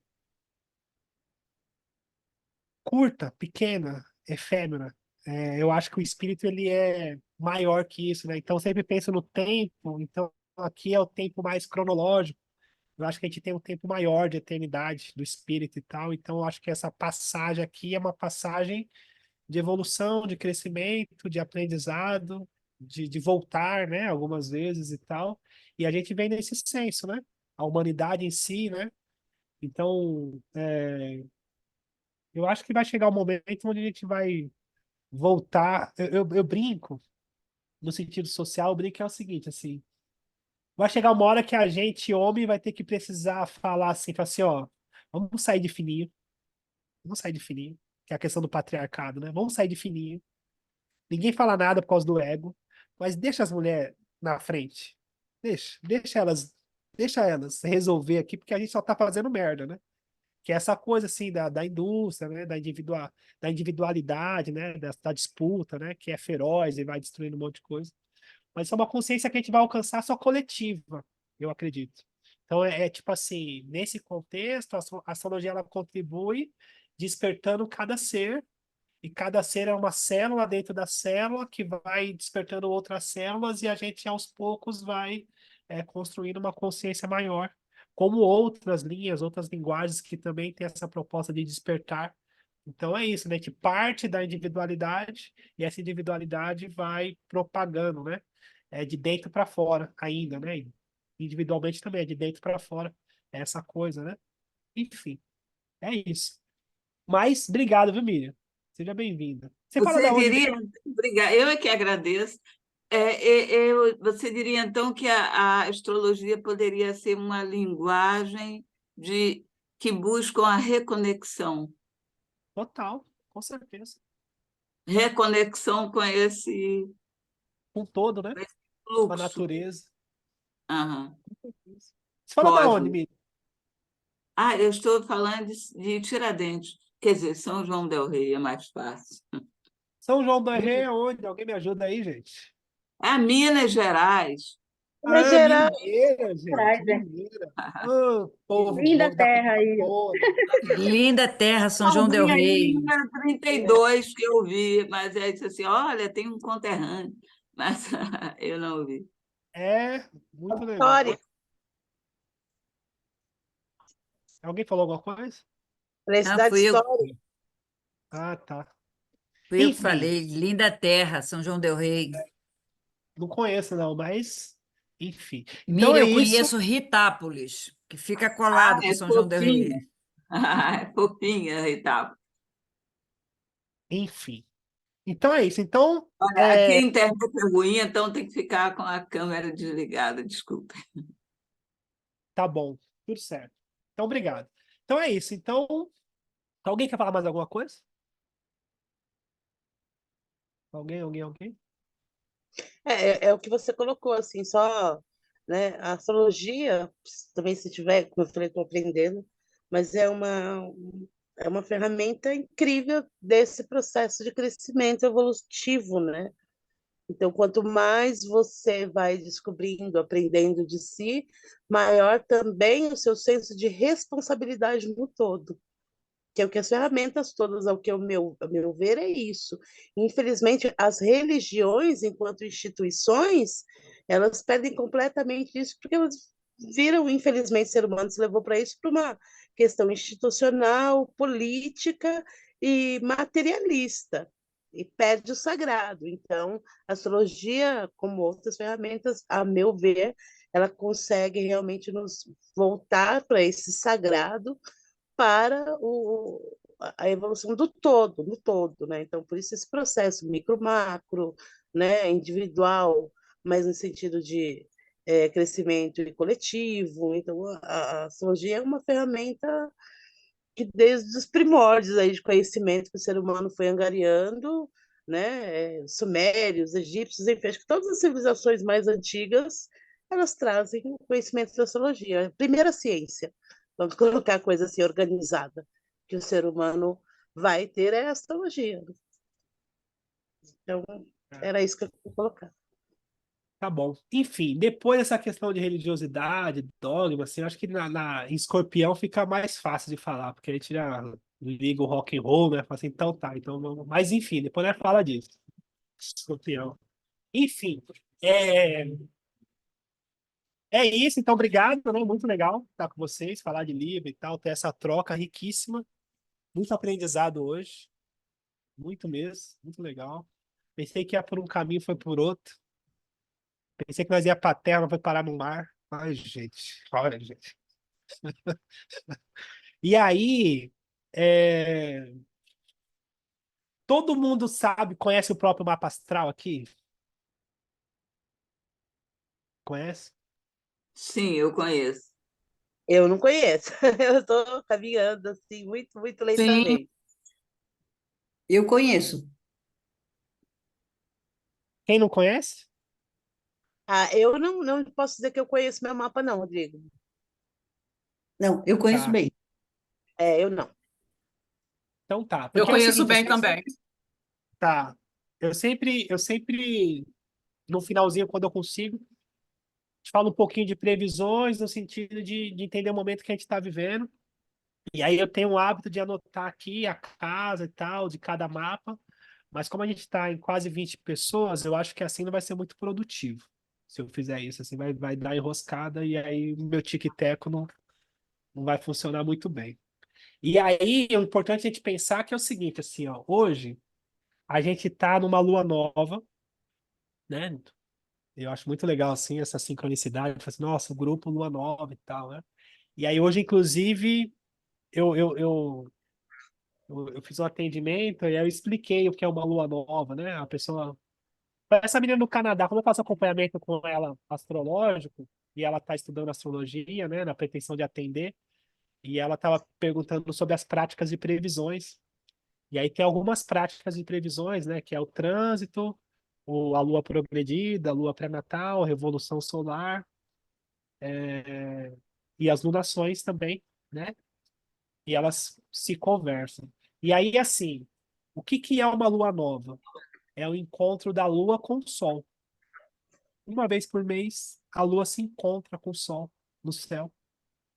curta, pequena, efêmera. Eu acho que o espírito ele é maior que isso, né? Então eu sempre penso no tempo. Então aqui é o tempo mais cronológico. Eu acho que a gente tem um tempo maior de eternidade do espírito e tal. Então eu acho que essa passagem aqui é uma passagem de evolução, de crescimento, de aprendizado, de voltar, né? Algumas vezes e tal. E a gente vem nesse senso, né? A humanidade em si, né? Então, eu acho que vai chegar um momento onde a gente vai voltar. Eu brinco, no sentido social, eu brinco que é o seguinte, assim, vai chegar uma hora que a gente, homem, vai ter que precisar falar assim, ó, vamos sair de fininho, Vamos sair de fininho, que é a questão do patriarcado, né? Vamos sair de fininho. Ninguém fala nada por causa do ego, mas deixa as mulheres na frente. Deixa elas resolver aqui, porque a gente só tá fazendo merda, né? Que é essa coisa assim da indústria, né? Da individualidade, né? Da disputa, né? Que é feroz e vai destruindo um monte de coisa. Mas isso é uma consciência que a gente vai alcançar só coletiva, eu acredito. Então é tipo assim, nesse contexto, a astrologia ela contribui despertando cada ser, e cada ser é uma célula dentro da célula que vai despertando outras células, e a gente aos poucos vai construindo uma consciência maior, como outras linhas, outras linguagens que também têm essa proposta de despertar. Então é isso, né? Que parte da individualidade, e essa individualidade vai propagando, né? É de dentro para fora ainda, né? Individualmente também, é de dentro para fora, é essa coisa, né? Enfim, é isso. Mas obrigado, viu, Miriam? Seja bem-vinda. Você fala Você da onde diria, mesmo? obrigada, eu é que agradeço. Você diria, então, que a astrologia poderia ser uma linguagem que busca a reconexão, Total, com certeza. reconexão com esse Com todo, né? Com a fluxo. natureza. Aham, Você fala da onde, cósmico. Miriam? Eu estou falando de Tiradentes, quer dizer, São João del Rei é mais fácil. São João do Rei é onde? Alguém me ajuda aí, gente? Minas Gerais. Minas Ah, Gerais, mineira, gente. Gerais, é. Mineira. Ah, povo Linda bom da terra aí. toda. Linda terra, São João del Alguém aí Rei. no número 32 que eu vi, mas aí disse assim, olha, tem um conterrâneo, mas eu não vi. É, muito legal. histórica. Alguém falou alguma coisa? Falei, cidade Fui eu, histórica. Ah, tá. fui eu que Enfim, falei. Linda terra, São João del Rei. não conheço não, mas enfim. Então Miriam, é eu isso. conheço Ritápolis, que fica colado com É São João del Rei. fofinha. É fofinha e tal. Enfim. Então é isso. Então, Olha, aqui a internet é ruim, então tem que ficar com a câmera desligada, desculpa. tá bom. Tudo certo. Então, obrigado. Então é isso. Então, alguém quer falar mais alguma coisa? Alguém? É o que você colocou, assim, só, né, a astrologia, também se tiver, como eu falei, estou aprendendo, mas é uma ferramenta incrível desse processo de crescimento evolutivo, né? Então, quanto mais você vai descobrindo, aprendendo de si, maior também o seu senso de responsabilidade no todo. Que é o que as ferramentas todas, ao meu ver, é isso. Infelizmente, as religiões, enquanto instituições, elas perdem completamente isso, porque elas viram, infelizmente, o ser humano se levou para isso, para uma questão institucional, política e materialista, e perde o sagrado. Então, a astrologia, como outras ferramentas, a meu ver, ela consegue realmente nos voltar para esse sagrado, para a evolução do todo, no todo, né? Então, por isso esse processo micro-macro, né, individual, mas no sentido de crescimento e coletivo. Então, a astrologia é uma ferramenta que desde os primórdios aí de conhecimento que o ser humano foi angariando, né, sumérios, egípcios, enfim, acho que todas as civilizações mais antigas, elas trazem o conhecimento da astrologia, a primeira ciência, vamos colocar a coisa assim organizada, que o ser humano vai ter é a astrologia. Então, era isso que eu queria colocar. Tá bom. Enfim, depois dessa questão de religiosidade, dogma, assim, eu acho que em Escorpião fica mais fácil de falar, porque a gente já liga o rock and roll, né? Fala assim, então tá, então vamos. Mas enfim, depois nós fala disso. Escorpião. Enfim, é, é isso, então obrigado, né? Muito legal estar com vocês, falar de livro e tal, ter essa troca riquíssima. Muito aprendizado hoje, muito mesmo, muito legal. Pensei que ia por um caminho, foi por outro. Pensei que nós ia para a terra, foi parar no mar. Ai, gente, olha, gente. E aí, é, todo mundo sabe, conhece o próprio mapa astral aqui? Conhece? Sim, eu conheço. Eu não conheço, eu estou caminhando assim, muito, muito Sim, lentamente. Eu conheço. Quem não conhece? Ah, eu não posso dizer que eu conheço meu mapa, não, Rodrigo. Não, eu conheço Tá. bem. É, eu não. Então tá. Eu Porque é o conheço seguinte, bem assim, também. tá. Eu sempre, no finalzinho, quando eu consigo, te falo um pouquinho de previsões, no sentido de entender o momento que a gente está vivendo. E aí eu tenho o hábito de anotar aqui a casa e tal, de cada mapa. Mas como a gente está em quase 20 pessoas, eu acho que assim não vai ser muito produtivo. Se eu fizer isso, assim, vai dar enroscada e aí o meu tic-teco não vai funcionar muito bem. E aí, o importante é a gente pensar que é o seguinte, assim, ó, hoje a gente está numa lua nova, né? Eu acho muito legal, assim, essa sincronicidade. Assim, nossa, o grupo lua nova e tal, né? E aí, hoje, inclusive, eu, eu, eu, eu fiz um atendimento e aí eu expliquei o que é uma lua nova, né? A pessoa. Essa menina do Canadá, quando eu faço acompanhamento com ela astrológico, e ela está estudando astrologia, né, na pretensão de atender, e ela estava perguntando sobre as práticas de previsões. E aí tem algumas práticas de previsões, né? Que é o trânsito, a lua progredida, a lua pré-natal, a revolução solar, e as lunações também, né? E elas se conversam. E aí, assim, o que que é uma lua nova? É o encontro da lua com o sol. Uma vez por mês, a lua se encontra com o sol no céu,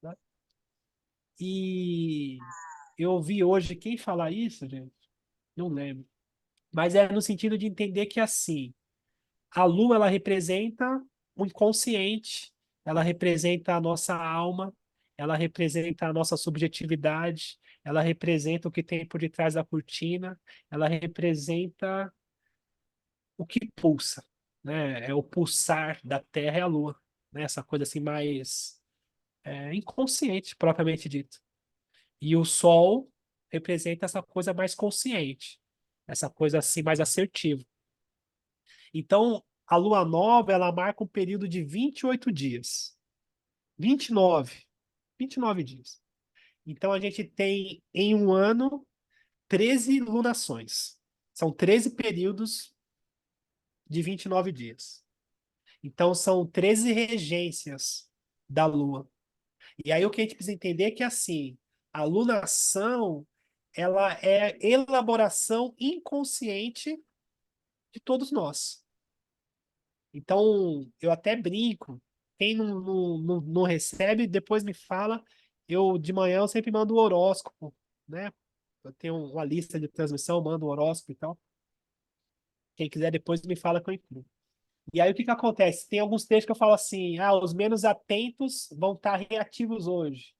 né? E eu ouvi hoje quem falar isso, gente, não lembro. Mas é no sentido de entender que, assim, a lua, ela representa o inconsciente, ela representa a nossa alma, ela representa a nossa subjetividade, ela representa o que tem por detrás da cortina, ela representa o que pulsa, né? É o pulsar da Terra e a Lua, né? Essa coisa assim mais inconsciente, propriamente dito. E o Sol representa essa coisa mais consciente, essa coisa assim mais assertiva. Então, a lua nova, ela marca um período de 28 dias. 29. 29 dias. Então, a gente tem, em um ano, 13 lunações. São 13 períodos de 29 dias. Então, são 13 regências da lua. E aí, o que a gente precisa entender é que, assim, a lunação, ela é elaboração inconsciente de todos nós. Então, eu até brinco. Quem não recebe, depois me fala. Eu, de manhã, eu sempre mando o horóscopo, né? Eu tenho uma lista de transmissão, mando o horóscopo e tal. Quem quiser, depois me fala que eu incluo. E aí, o que que acontece? Tem alguns textos que eu falo assim, os menos atentos vão estar reativos hoje.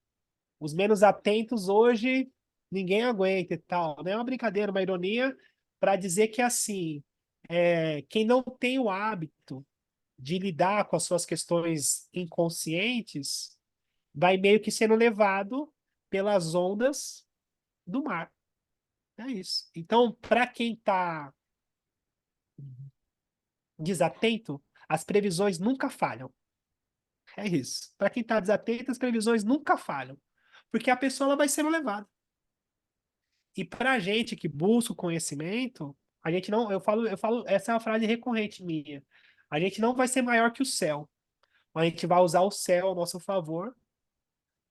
Os menos atentos hoje, ninguém aguenta e tal. Não é uma brincadeira, uma ironia, para dizer que, assim, quem não tem o hábito de lidar com as suas questões inconscientes, vai meio que sendo levado pelas ondas do mar. É isso. Então, para quem está desatento, as previsões nunca falham. É isso. Para quem está desatento, as previsões nunca falham. Porque a pessoa ela vai sendo levada. E para a gente que busca o conhecimento, a gente não, eu falo, essa é uma frase recorrente minha. A gente não vai ser maior que o céu. A gente vai usar o céu ao nosso favor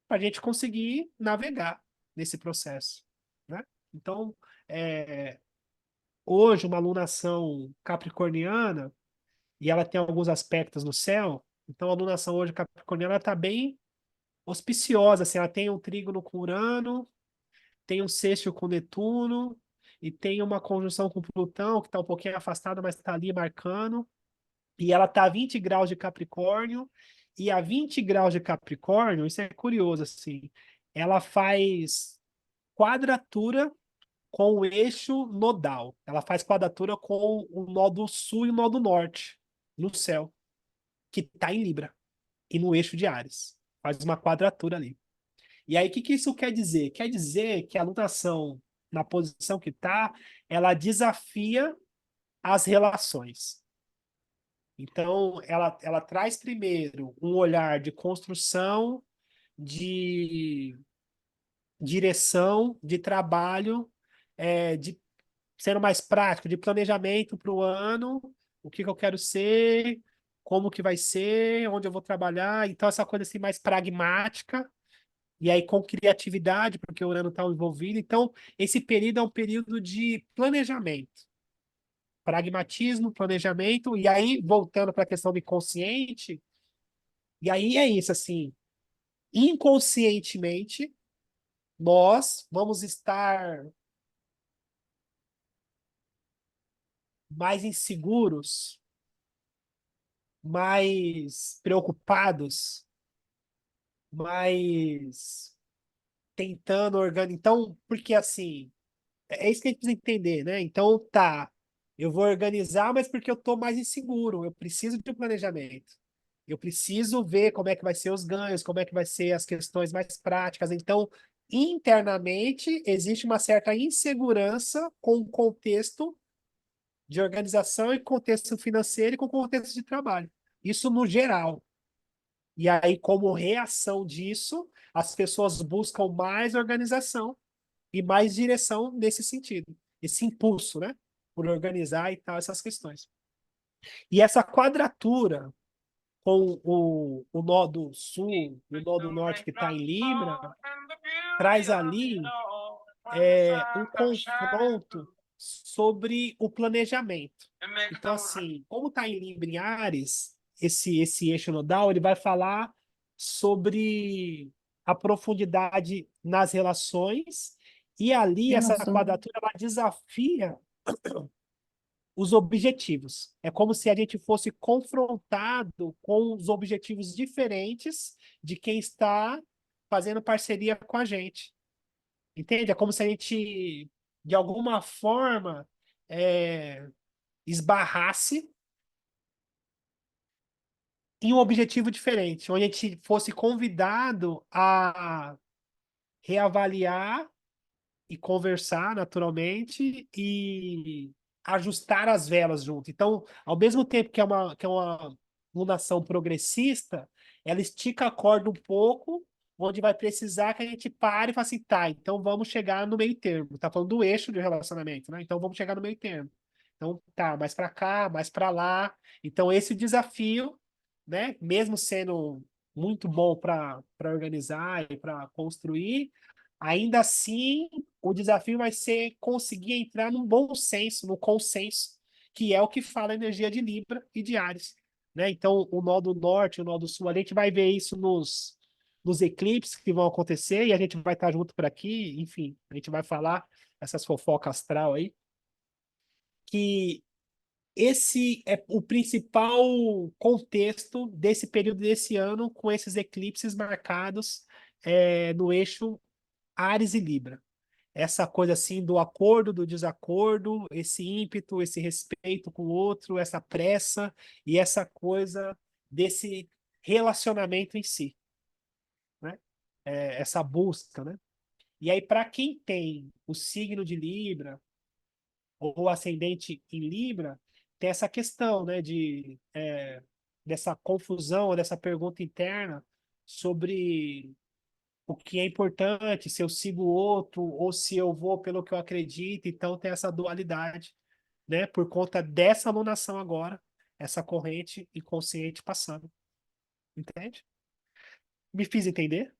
para a gente conseguir navegar nesse processo, né? Então, é, hoje, uma alunação capricorniana, e ela tem alguns aspectos no céu, então a alunação hoje capricorniana está bem auspiciosa, assim, ela tem um trígono com Urano, tem um sextil com Netuno, e tem uma conjunção com Plutão, que está um pouquinho afastada, mas está ali marcando, e ela está a 20 graus de Capricórnio, e a 20 graus de Capricórnio, isso é curioso, assim, ela faz quadratura com o eixo nodal. Ela faz quadratura com o nó do sul e o nó do norte, no céu, que está em Libra, e no eixo de Áries. Faz uma quadratura ali. E aí, o que que isso quer dizer? Quer dizer que a lunação, na posição que está, ela desafia as relações. Então, ela traz primeiro um olhar de construção, de direção, de trabalho, de sendo mais prático, de planejamento para o ano, o que que eu quero ser, como que vai ser, onde eu vou trabalhar. Então, essa coisa assim mais pragmática, e aí com criatividade, porque o Urano está envolvido. Então, esse período é um período de planejamento. Pragmatismo, planejamento, e aí, voltando para a questão do inconsciente, e aí é isso, assim, inconscientemente, nós vamos estar mais inseguros, mais preocupados, mais tentando organizar. Então, porque assim, é isso que a gente precisa entender, né? Então, tá, eu vou organizar, mas porque eu tô mais inseguro, eu preciso de um planejamento. Eu preciso ver como é que vai ser os ganhos, como é que vai ser as questões mais práticas. Então, internamente, existe uma certa insegurança com o contexto de organização e contexto financeiro e com contexto de trabalho. Isso no geral. E aí, como reação disso, as pessoas buscam mais organização e mais direção nesse sentido. Esse impulso, né? Por organizar e tal, essas questões. E essa quadratura com o nó do sul e o nó do norte que está em Libra, traz ali um confronto sobre o planejamento. Então, assim, como está em Libra e Áries, esse eixo nodal, ele vai falar sobre a profundidade nas relações, e ali essa quadratura ela desafia os objetivos. É como se a gente fosse confrontado com os objetivos diferentes de quem está fazendo parceria com a gente. Entende? É como se a gente, de alguma forma, esbarrasse em um objetivo diferente, onde a gente fosse convidado a reavaliar e conversar naturalmente e ajustar as velas junto. Então, ao mesmo tempo que é uma lunação progressista, ela estica a corda um pouco, onde vai precisar que a gente pare e fale assim, tá, então vamos chegar no meio termo. Tá falando do eixo de relacionamento, né? Então vamos chegar no meio termo. Então, tá, mais para cá, mais para lá. Então, esse desafio, né? Mesmo sendo muito bom para organizar e para construir, ainda assim, o desafio vai ser conseguir entrar num bom senso, no consenso, que é o que fala a energia de Libra e de Áries, né? Então, o nó do norte, o nó do sul, a gente vai ver isso nos eclipses que vão acontecer, e a gente vai estar junto por aqui, enfim, a gente vai falar essas fofocas astral aí, que esse é o principal contexto desse período desse ano, com esses eclipses marcados no eixo Áries e Libra. Essa coisa assim do acordo, do desacordo, esse ímpeto, esse respeito com o outro, essa pressa e essa coisa desse relacionamento em si, né? Essa busca, né? E aí, para quem tem o signo de Libra ou ascendente em Libra, tem essa questão, né, dessa confusão, dessa pergunta interna sobre o que é importante, se eu sigo o outro ou se eu vou pelo que eu acredito. Então tem essa dualidade, né? Por conta dessa alunação agora, essa corrente inconsciente passando. Entende? Me fiz entender?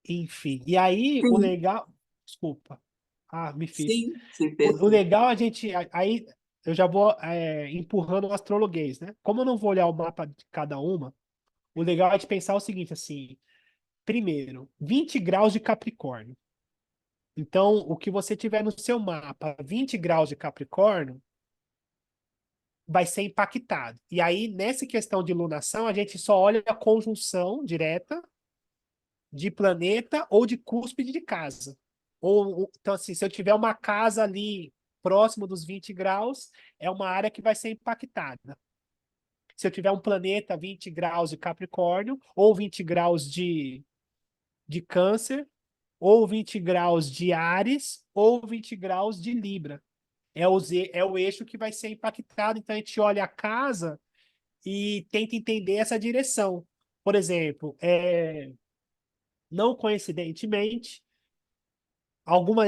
Enfim. E aí, o Sim, legal. Desculpa. Ah, me fiz. sim, se O fez. legal, a gente. Aí eu já vou empurrando o astrologuês, né? Como eu não vou olhar o mapa de cada uma, o legal é de pensar o seguinte, assim. Primeiro, 20 graus de Capricórnio. Então, o que você tiver no seu mapa, 20 graus de Capricórnio, vai ser impactado. E aí, nessa questão de lunação, a gente só olha a conjunção direta de planeta ou de cúspide de casa. Então, assim, se eu tiver uma casa ali próximo dos 20 graus, é uma área que vai ser impactada. Se eu tiver um planeta 20 graus de Capricórnio, ou 20 graus de Câncer, ou 20 graus de Áries, ou 20 graus de Libra. É o eixo que vai ser impactado. Então, a gente olha a casa e tenta entender essa direção. Por exemplo, não coincidentemente,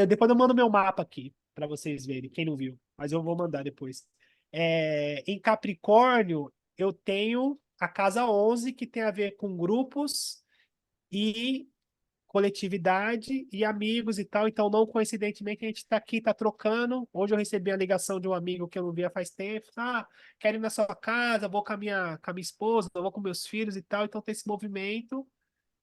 Depois eu mando meu mapa aqui para vocês verem, quem não viu, mas eu vou mandar depois. Em Capricórnio, eu tenho a casa 11, que tem a ver com grupos e coletividade e amigos e tal. Então, não coincidentemente, a gente está aqui, está trocando. Hoje eu recebi a ligação de um amigo que eu não via faz tempo. Ah, quero ir na sua casa, vou com a minha esposa, vou com meus filhos e tal. Então, tem esse movimento,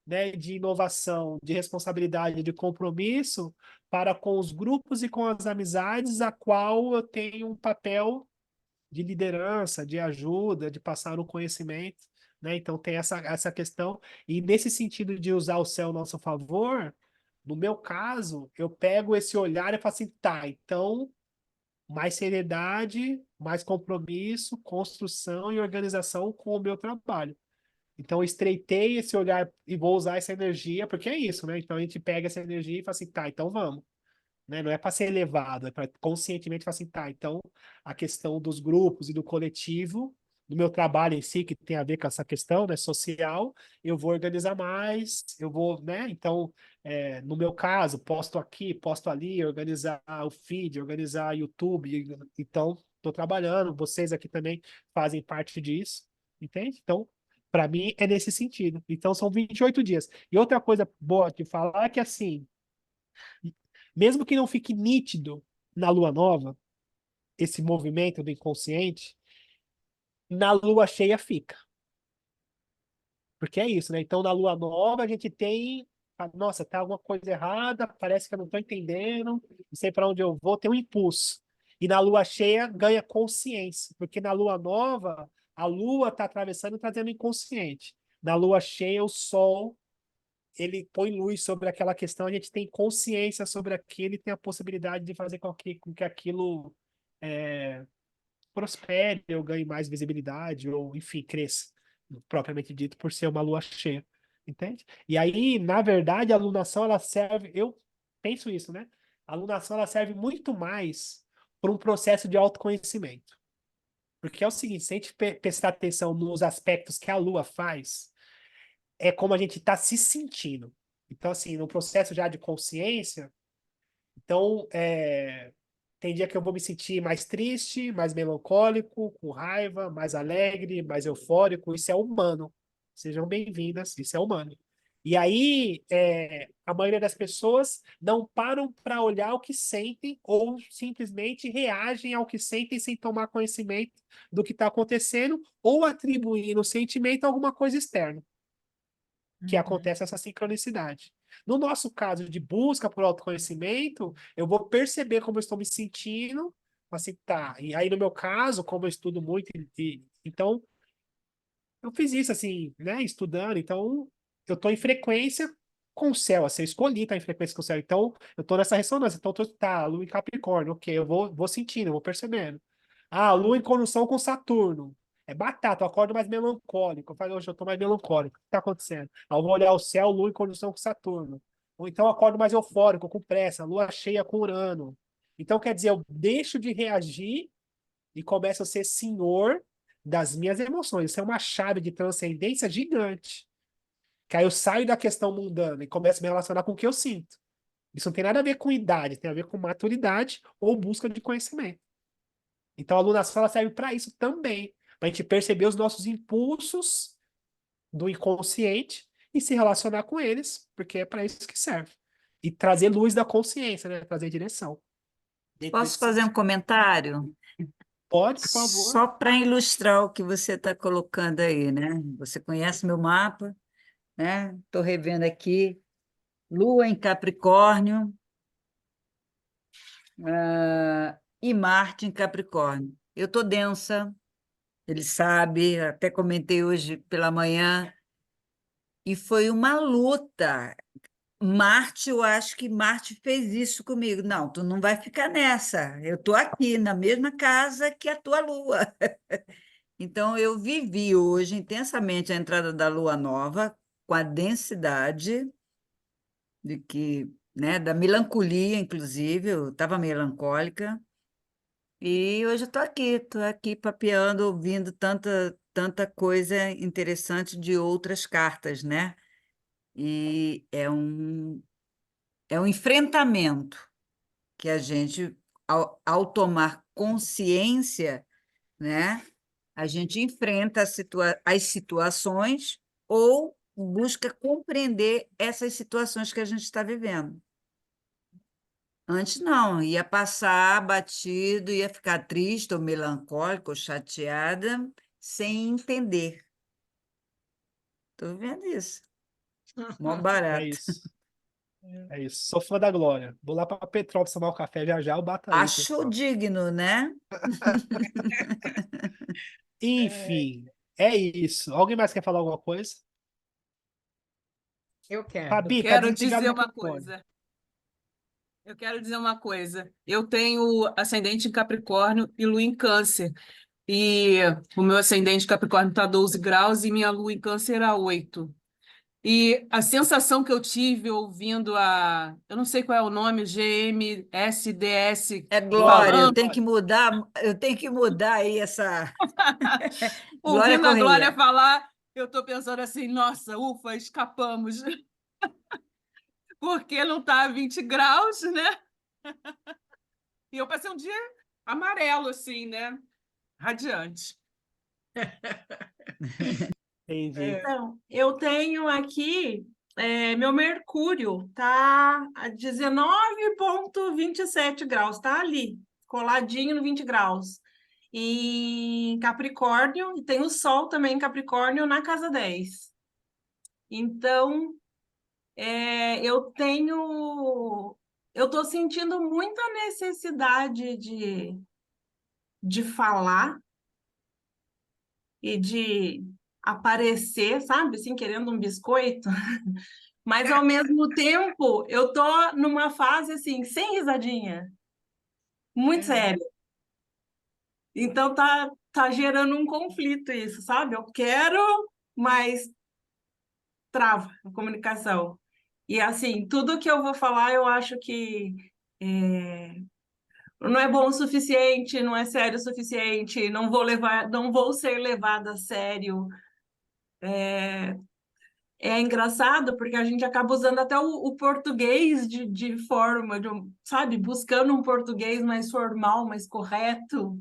né, de inovação, de responsabilidade, de compromisso para com os grupos e com as amizades, a qual eu tenho um papel de liderança, de ajuda, de passar o conhecimento, né? Então tem essa questão. E nesse sentido de usar o céu a nosso favor, no meu caso, eu pego esse olhar e falo assim, tá, então mais seriedade, mais compromisso, construção e organização com o meu trabalho. Então, eu estreitei esse olhar e vou usar essa energia, porque é isso, né? Então, a gente pega essa energia e fala assim, tá, então vamos, né? Não é para ser elevado, é para conscientemente falar assim, tá, então a questão dos grupos e do coletivo, do meu trabalho em si, que tem a ver com essa questão, né, social, eu vou organizar mais, eu vou, né? Então, no meu caso, posto aqui, posto ali, organizar o feed, organizar YouTube, então, estou trabalhando, vocês aqui também fazem parte disso, entende? Então, para mim, é nesse sentido. Então, são 28 dias. E outra coisa boa de falar é que, assim, mesmo que não fique nítido na lua nova, esse movimento do inconsciente, na lua cheia fica. Porque é isso, né? Então, na lua nova, a gente tem. Nossa, tá alguma coisa errada, parece que eu não estou entendendo, não sei para onde eu vou, tem um impulso. E na lua cheia ganha consciência, porque na lua nova, a lua está atravessando e trazendo inconsciente. Na lua cheia, o sol ele põe luz sobre aquela questão, a gente tem consciência sobre aquilo e tem a possibilidade de fazer com que aquilo prospere ou ganhe mais visibilidade, ou, enfim, cresça, propriamente dito, por ser uma lua cheia. Entende? E aí, na verdade, a lunação, ela serve, eu penso isso, né? A lunação, ela serve muito mais para um processo de autoconhecimento. Porque é o seguinte, se a gente prestar atenção nos aspectos que a lua faz, é como a gente está se sentindo. Então, assim, no processo já de consciência, então, tem dia que eu vou me sentir mais triste, mais melancólico, com raiva, mais alegre, mais eufórico. Isso é humano. Sejam bem-vindas, isso é humano. E aí, a maioria das pessoas não param para olhar o que sentem ou simplesmente reagem ao que sentem sem tomar conhecimento do que está acontecendo ou atribuir no sentimento a alguma coisa externa, que acontece essa sincronicidade. No nosso caso de busca por autoconhecimento, eu vou perceber como eu estou me sentindo, assim, tá. E aí, no meu caso, como eu estudo muito, então, eu fiz isso, assim, né, estudando, então, eu estou em frequência com o céu, assim, eu escolhi estar em frequência com o céu, então, eu estou nessa ressonância, então, tá, Lua em Capricórnio, ok, eu vou sentindo, eu vou percebendo. Ah, Lua em conjunção com Saturno. É batata, eu acordo mais melancólico. Eu falo, hoje eu tô mais melancólico. O que tá acontecendo? Aí eu vou olhar o céu, Lua em conjunção com Saturno. Ou então eu acordo mais eufórico, com pressa, Lua cheia com Urano. Então, quer dizer, eu deixo de reagir e começo a ser senhor das minhas emoções. Isso é uma chave de transcendência gigante. Que aí eu saio da questão mundana e começo a me relacionar com o que eu sinto. Isso não tem nada a ver com idade, tem a ver com maturidade ou busca de conhecimento. Então, a alunação ela serve para isso também, para a gente perceber os nossos impulsos do inconsciente e se relacionar com eles, porque é para isso que serve. E trazer luz da consciência, né? Trazer direção. Posso fazer um comentário? Pode, por favor. Só para ilustrar o que você está colocando aí, né? Você conhece meu mapa, né? Estou revendo aqui. Lua em Capricórnio, e Marte em Capricórnio. Eu estou densa, ele sabe, até comentei hoje pela manhã, e foi uma luta. Marte, eu acho que Marte fez isso comigo. Não, tu não vai ficar nessa. Eu estou aqui, na mesma casa que a tua Lua. Então, eu vivi hoje intensamente a entrada da Lua Nova, com a densidade de que, né, da melancolia, inclusive, eu estava melancólica, e hoje eu estou aqui papeando, ouvindo tanta coisa interessante de outras cartas, né? E É um enfrentamento que a gente, ao tomar consciência, né, a gente enfrenta as situações ou busca compreender essas situações que a gente está vivendo. Antes não, ia passar batido, ia ficar triste ou melancólico ou chateada, sem entender. Estou vendo isso. Mó É barato. isso. É isso. Sou fã da Glória. Vou lá para Petrópolis tomar um café já já, eu bato aí, Acho pessoal. digno, né? Enfim, é isso. Alguém mais quer falar alguma coisa? Eu quero. Fabi, tá Quero desligado dizer o uma microfone. coisa. Eu quero dizer uma coisa. Eu tenho ascendente em Capricórnio e lua em Câncer. E o meu ascendente em Capricórnio está 12 graus e minha lua em Câncer a 8. E a sensação que eu tive ouvindo eu não sei qual é o nome, GMSDS É Glória, falando, eu tenho que mudar aí essa Glória ouvindo a Glória Correia. falar, eu estou pensando assim, nossa, ufa, escapamos. Porque não está a 20 graus, né? E eu passei um dia amarelo, assim, né? Radiante. Entendi. Então, eu tenho aqui, meu Mercúrio tá a 19,27 graus, tá ali, coladinho no 20 graus. E em Capricórnio, e tem o Sol também em Capricórnio na casa 10. Então, eu tô sentindo muita necessidade de falar e de aparecer, sabe, assim, querendo um biscoito, mas ao mesmo tempo eu tô numa fase assim, sem risadinha, muito séria. Então tá gerando um conflito isso, sabe? Eu quero, mas trava a comunicação. E assim, tudo que eu vou falar, eu acho que não é bom o suficiente, não é sério o suficiente, não vou ser levada a sério. É engraçado porque a gente acaba usando até o português de forma, sabe, buscando um português mais formal, mais correto.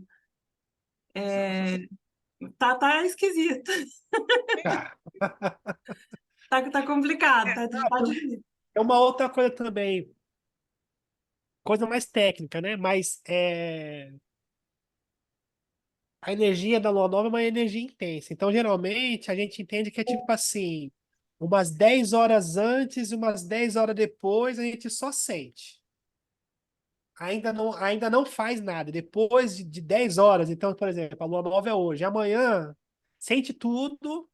Tá esquisito. Tá complicado, tá difícil. É uma outra coisa também, coisa mais técnica, né? Mas a energia da lua nova é uma energia intensa. Então, geralmente, a gente entende que é tipo assim, umas 10 horas antes e umas 10 horas depois, a gente só sente. Ainda não faz nada. Depois de 10 horas, então, por exemplo, a lua nova é hoje. Amanhã, sente tudo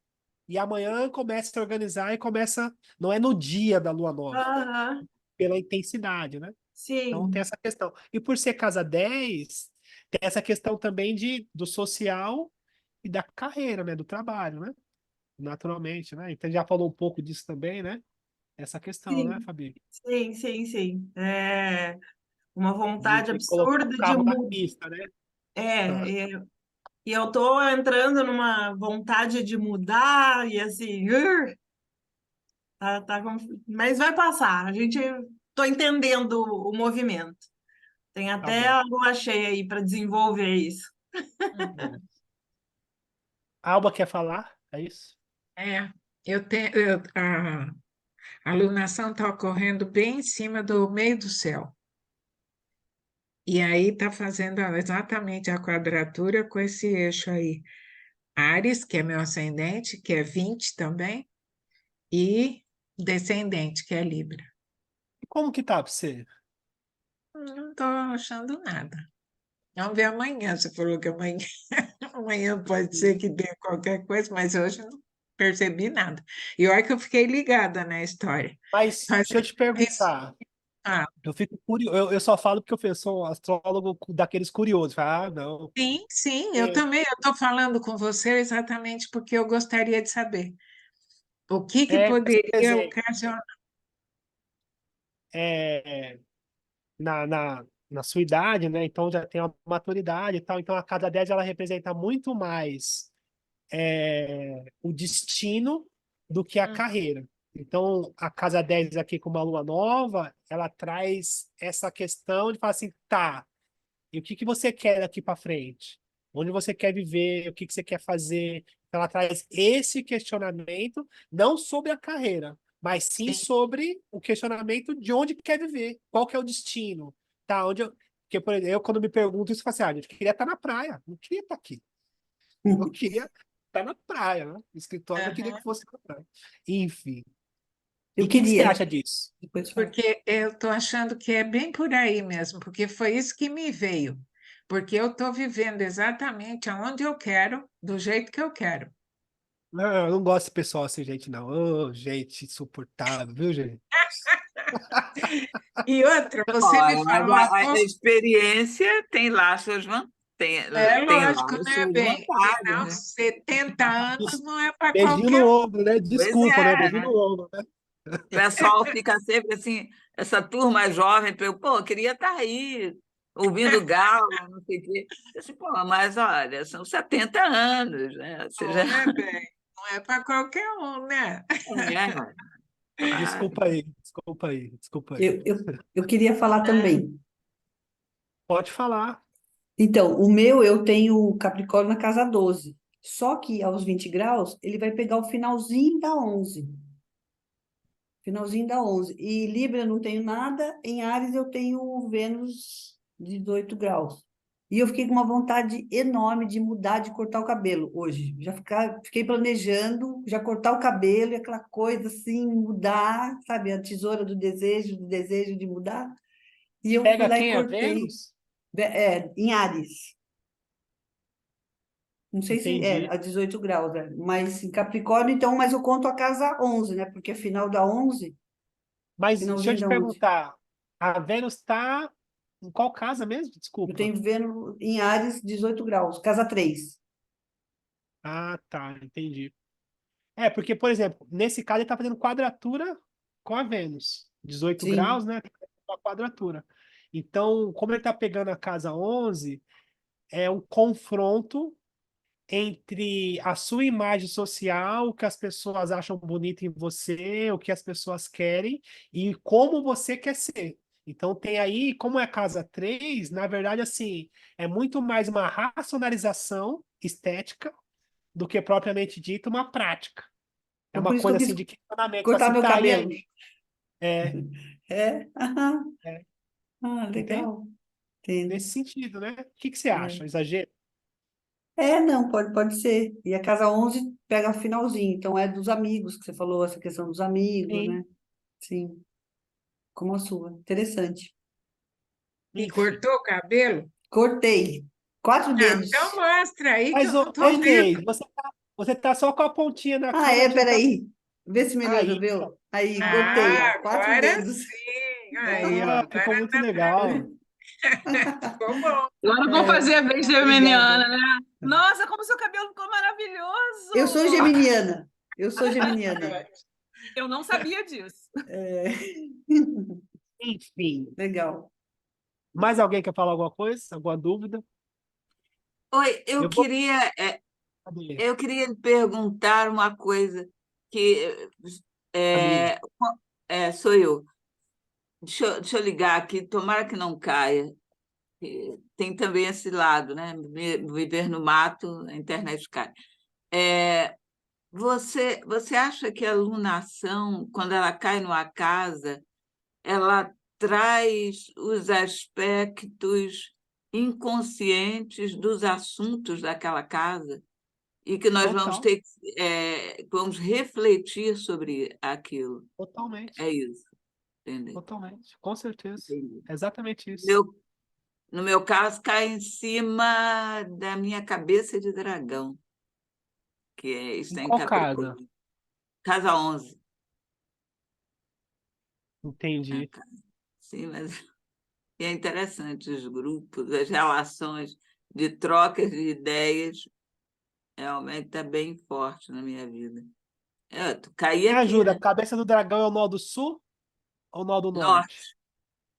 e amanhã começa a organizar e começa. Não é no dia da lua nova, Aham, pela intensidade, né? Então tem sim, essa questão. E por ser casa 10 tem essa questão também do social e da carreira, né? Do trabalho, né? Naturalmente, né? Então já falou um pouco disso também, né? Essa questão, né, sim, Fabi? sim. Uma De vontade colocar o absurda de carro na mudar. pista, né? Ah, É, e eu tô entrando numa vontade de mudar e assim, mas vai passar. Tô entendendo o movimento. Tem tá até bom. a lua cheia aí para desenvolver isso. Uhum. A Alba quer falar? É isso? É, a alunação está ocorrendo bem em cima do meio do céu. E aí está fazendo exatamente a quadratura com esse eixo aí. Áries, que é meu ascendente, que é 20 também, e descendente, que é Libra. E como que tá pra você? Não estou achando nada. Vamos ver amanhã. Você falou que amanhã, amanhã pode ser que dê qualquer coisa, mas hoje eu não percebi nada. E olha que eu fiquei ligada na história. Mas Mas, deixa eu te perguntar. ah, Eu fico curioso. Eu só falo porque eu sou um astrólogo daqueles curiosos. Ah, não. sim, eu É, também. Eu estou falando com você exatamente porque eu gostaria de saber o que mas, por poderia exemplo, ocasionar. é, na sua idade, né? Então já tem uma maturidade e tal. Então a casa 10 ela representa muito mais o destino do que a Hum, carreira. Então, a casa 10 aqui com uma lua nova, ela traz essa questão de falar assim, tá, e o que que você quer daqui para frente? Onde você quer viver? O que que você quer fazer? Ela traz esse questionamento, não sobre a carreira, mas sim Sim. sobre o questionamento de onde quer viver, qual que é o destino, tá? Onde eu... Porque, por exemplo, eu quando me pergunto isso, eu falo assim, gente, eu queria estar na praia, não queria estar aqui. Eu queria estar na praia, né? O escritório eu queria que Aham. fosse na praia. Enfim. E Eu o que que você queria. acha disso? Depois fala. Porque eu estou achando que é bem por aí mesmo, porque foi isso que me veio. Porque eu estou vivendo exatamente aonde eu quero, do jeito que eu quero. Não, eu não gosto de pessoal assim, gente, não. Ô, gente insuportável, viu, gente? E outra, você me Olha, mas falou há a pouco, experiência tem lá suas tem, é tem lá lógico, as né, suas bem? vantagens, Afinal, né? 70 anos não é para Beijinho no qualquer um. ombro, né? Pois Desculpa, né? é, Beijinho né? no ombro, né? O pessoal fica sempre assim, essa turma jovem, pô, eu queria estar aí, ouvindo galo, não sei o quê. Eu disse, pô, mas olha, são 70 anos, né? Você já... Não é, bem? Não é para qualquer um, né? É, claro. Desculpa aí, desculpa aí, desculpa aí. Eu queria falar também. Pode falar. Então, o meu eu tenho Capricórnio na casa 12. Só que aos 20 graus, ele vai pegar o finalzinho da 11. Finalzinho da 11. E Libra eu não tenho nada, em Áries eu tenho Vênus 18 graus. E eu fiquei com uma vontade enorme de mudar, de cortar o cabelo hoje. Fiquei planejando já cortar o cabelo e aquela coisa assim, mudar, sabe? A tesoura do desejo de mudar. E eu fui Pega lá e quem? A cortei. Vênus? Em Áries. Não sei se é Entendi. a 18 graus, mas em Capricórnio, então, mas eu conto a casa 11, né? Porque é final da 11, Mas deixa eu finalzinho te da 11. perguntar, a Vênus está em qual casa mesmo? Eu Desculpa. tenho Vênus em Áries, 18 graus, casa 3. Ah, tá, entendi. É, porque, por exemplo, nesse caso ele está fazendo quadratura com a Vênus. 18 graus, Sim. né? Uma quadratura. Então, como ele está pegando a casa 11, é um confronto entre a sua imagem social, o que as pessoas acham bonito em você, o que as pessoas querem e como você quer ser. Então tem aí, como é a casa 3, na verdade, assim, é muito mais uma racionalização estética do que propriamente dito uma prática. É Então, uma por isso que eu coisa quis assim de questionamento, cortar assim, meu tá, e cabelo. aí? É, É? Aham. é, entende? Legal. Entendo. Nesse sentido, né? O que que você É. acha? Exagero? Não, pode ser. E a casa 11 pega o finalzinho, então é dos amigos que você falou, essa questão dos amigos, Sim, né? Sim, como a sua. Interessante. E enfim. cortou o cabelo? Cortei. 4 Ah, então dedos. mostra aí que Mas, eu não ô estou vendo. Inês, você tá só com a pontinha na Ah, câmera, é? a gente tá Peraí. Vê se aí, melhorou. ó. Aí, cortei, ó. Ah, 4 agora dedos. sim. Aí, Aí, ó, ó, agora ficou muito tá pra legal. ver. Ficou bom. Agora eu vou É, fazer a vez obrigada. geminiana, né? Nossa, como seu cabelo ficou Eu sou maravilhoso! geminiana. Eu sou geminiana. Eu não sabia disso. É. Enfim. Legal. Mais alguém quer falar alguma coisa? Alguma dúvida? Oi, eu Eu vou. queria, Cadê? eu queria lhe perguntar uma coisa que A mim. é, sou eu. Deixa eu ligar aqui, tomara que não caia. Tem também esse lado, né? Viver no mato, a internet cai. É, você acha que a alunação, quando ela cai numa casa, ela traz os aspectos inconscientes dos assuntos daquela casa e que nós vamos Total. ter vamos refletir sobre aquilo? Totalmente. É isso, entendeu? Totalmente. Com certeza. Entendi. É exatamente isso. Meu, no meu caso, cai em cima da minha cabeça de dragão, que Em está em qual casa? Capricórnio. Casa 11. Entendi. Sim, mas e é interessante os grupos, as relações de trocas de ideias, realmente está bem forte na minha vida. Tu caí Me aqui, ajuda. A né? cabeça do dragão é o nó do sul ou o nó do norte?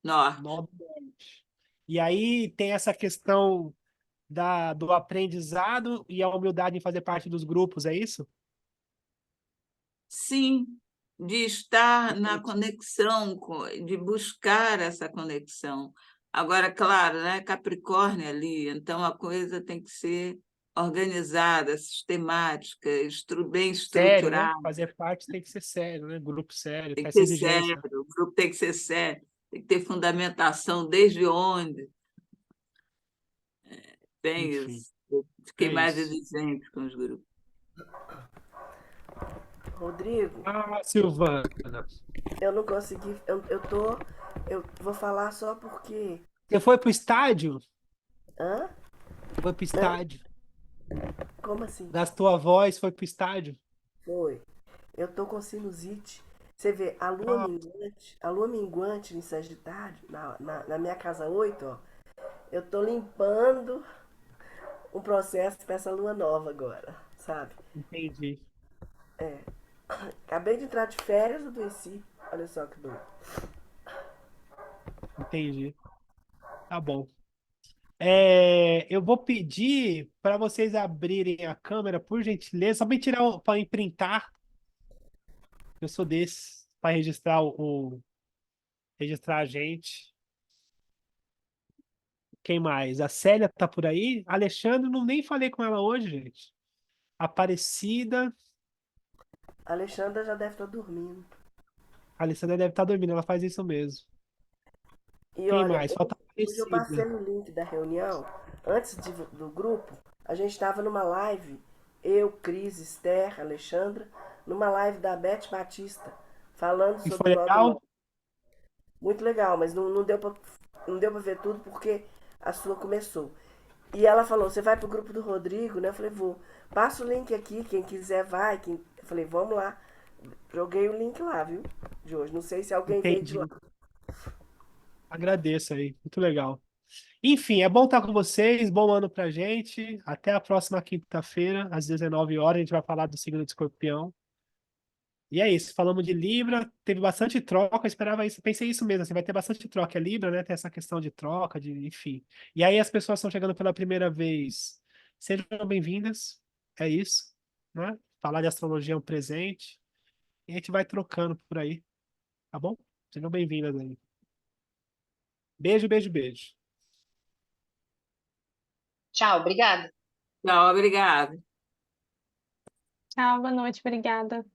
Norte, norte. Nó do norte. E aí tem essa questão do aprendizado e a humildade em fazer parte dos grupos, é isso? Sim, de estar na conexão, de buscar essa conexão. Agora, claro, né, Capricórnio ali, então a coisa tem que ser organizada, sistemática, bem Sério, né? estruturada, Fazer parte tem que ser sério, né? Grupo sério, tem tem que essa ser exigência. sério, o grupo tem que ser sério, tem que ter fundamentação desde onde, bem Enfim, isso. Eu fiquei é mais isso. exigente com os grupos. Rodrigo, Ah, Silvana, eu não consegui. Eu vou falar só porque. você foi pro estádio? Hã? Foi pro Hã? estádio. Como assim? Gastou a voz, foi pro estádio? Foi. Eu tô com sinusite. Você vê, Ah, a lua minguante em Sagitário, na minha casa 8, ó. Eu tô limpando um processo para essa lua nova agora, sabe? entendi, É. Acabei de entrar de férias, adoeci. Olha só que doido. entendi. Tá bom. Eu vou pedir para vocês abrirem a câmera, por gentileza, só para tirar, para imprintar. Eu sou desse, para registrar registrar a gente. Quem mais? A Célia tá por aí. Alexandre, não nem falei com ela hoje, gente. Aparecida. A Alexandra já deve estar dormindo. A Alessandra deve estar dormindo, ela faz isso mesmo. E Quem olha, mais? Falta a hoje eu passei Aparecida. no link da reunião. Do grupo, a gente estava numa live, eu, Cris, Esther, Alexandra, numa live da Beth Batista, falando E sobre foi o nó do legal? nó. Muito legal, mas não deu para ver tudo porque a sua começou. E ela falou, você vai pro grupo do Rodrigo, né? Eu falei, vou. Passa o link aqui, quem quiser vai. Eu falei, vamos lá. Joguei o link lá, viu? De hoje. Não sei se alguém veio de lá. Entendi. Agradeço aí. Muito legal. Enfim, é bom estar com vocês. Bom ano pra gente. Até a próxima quinta-feira, às 19 horas, a gente vai falar do signo de Escorpião. E é isso, falamos de Libra, teve bastante troca, eu esperava isso, pensei isso mesmo, assim, vai ter bastante troca, é Libra, né? Tem essa questão de troca, enfim. E aí as pessoas estão chegando pela primeira vez. Sejam bem-vindas, é isso, né? Falar de astrologia é um presente. E a gente vai trocando por aí, tá bom? Sejam bem-vindas aí. Beijo, beijo, beijo. Tchau, obrigada. Tchau, obrigada. Tchau, boa noite, obrigada.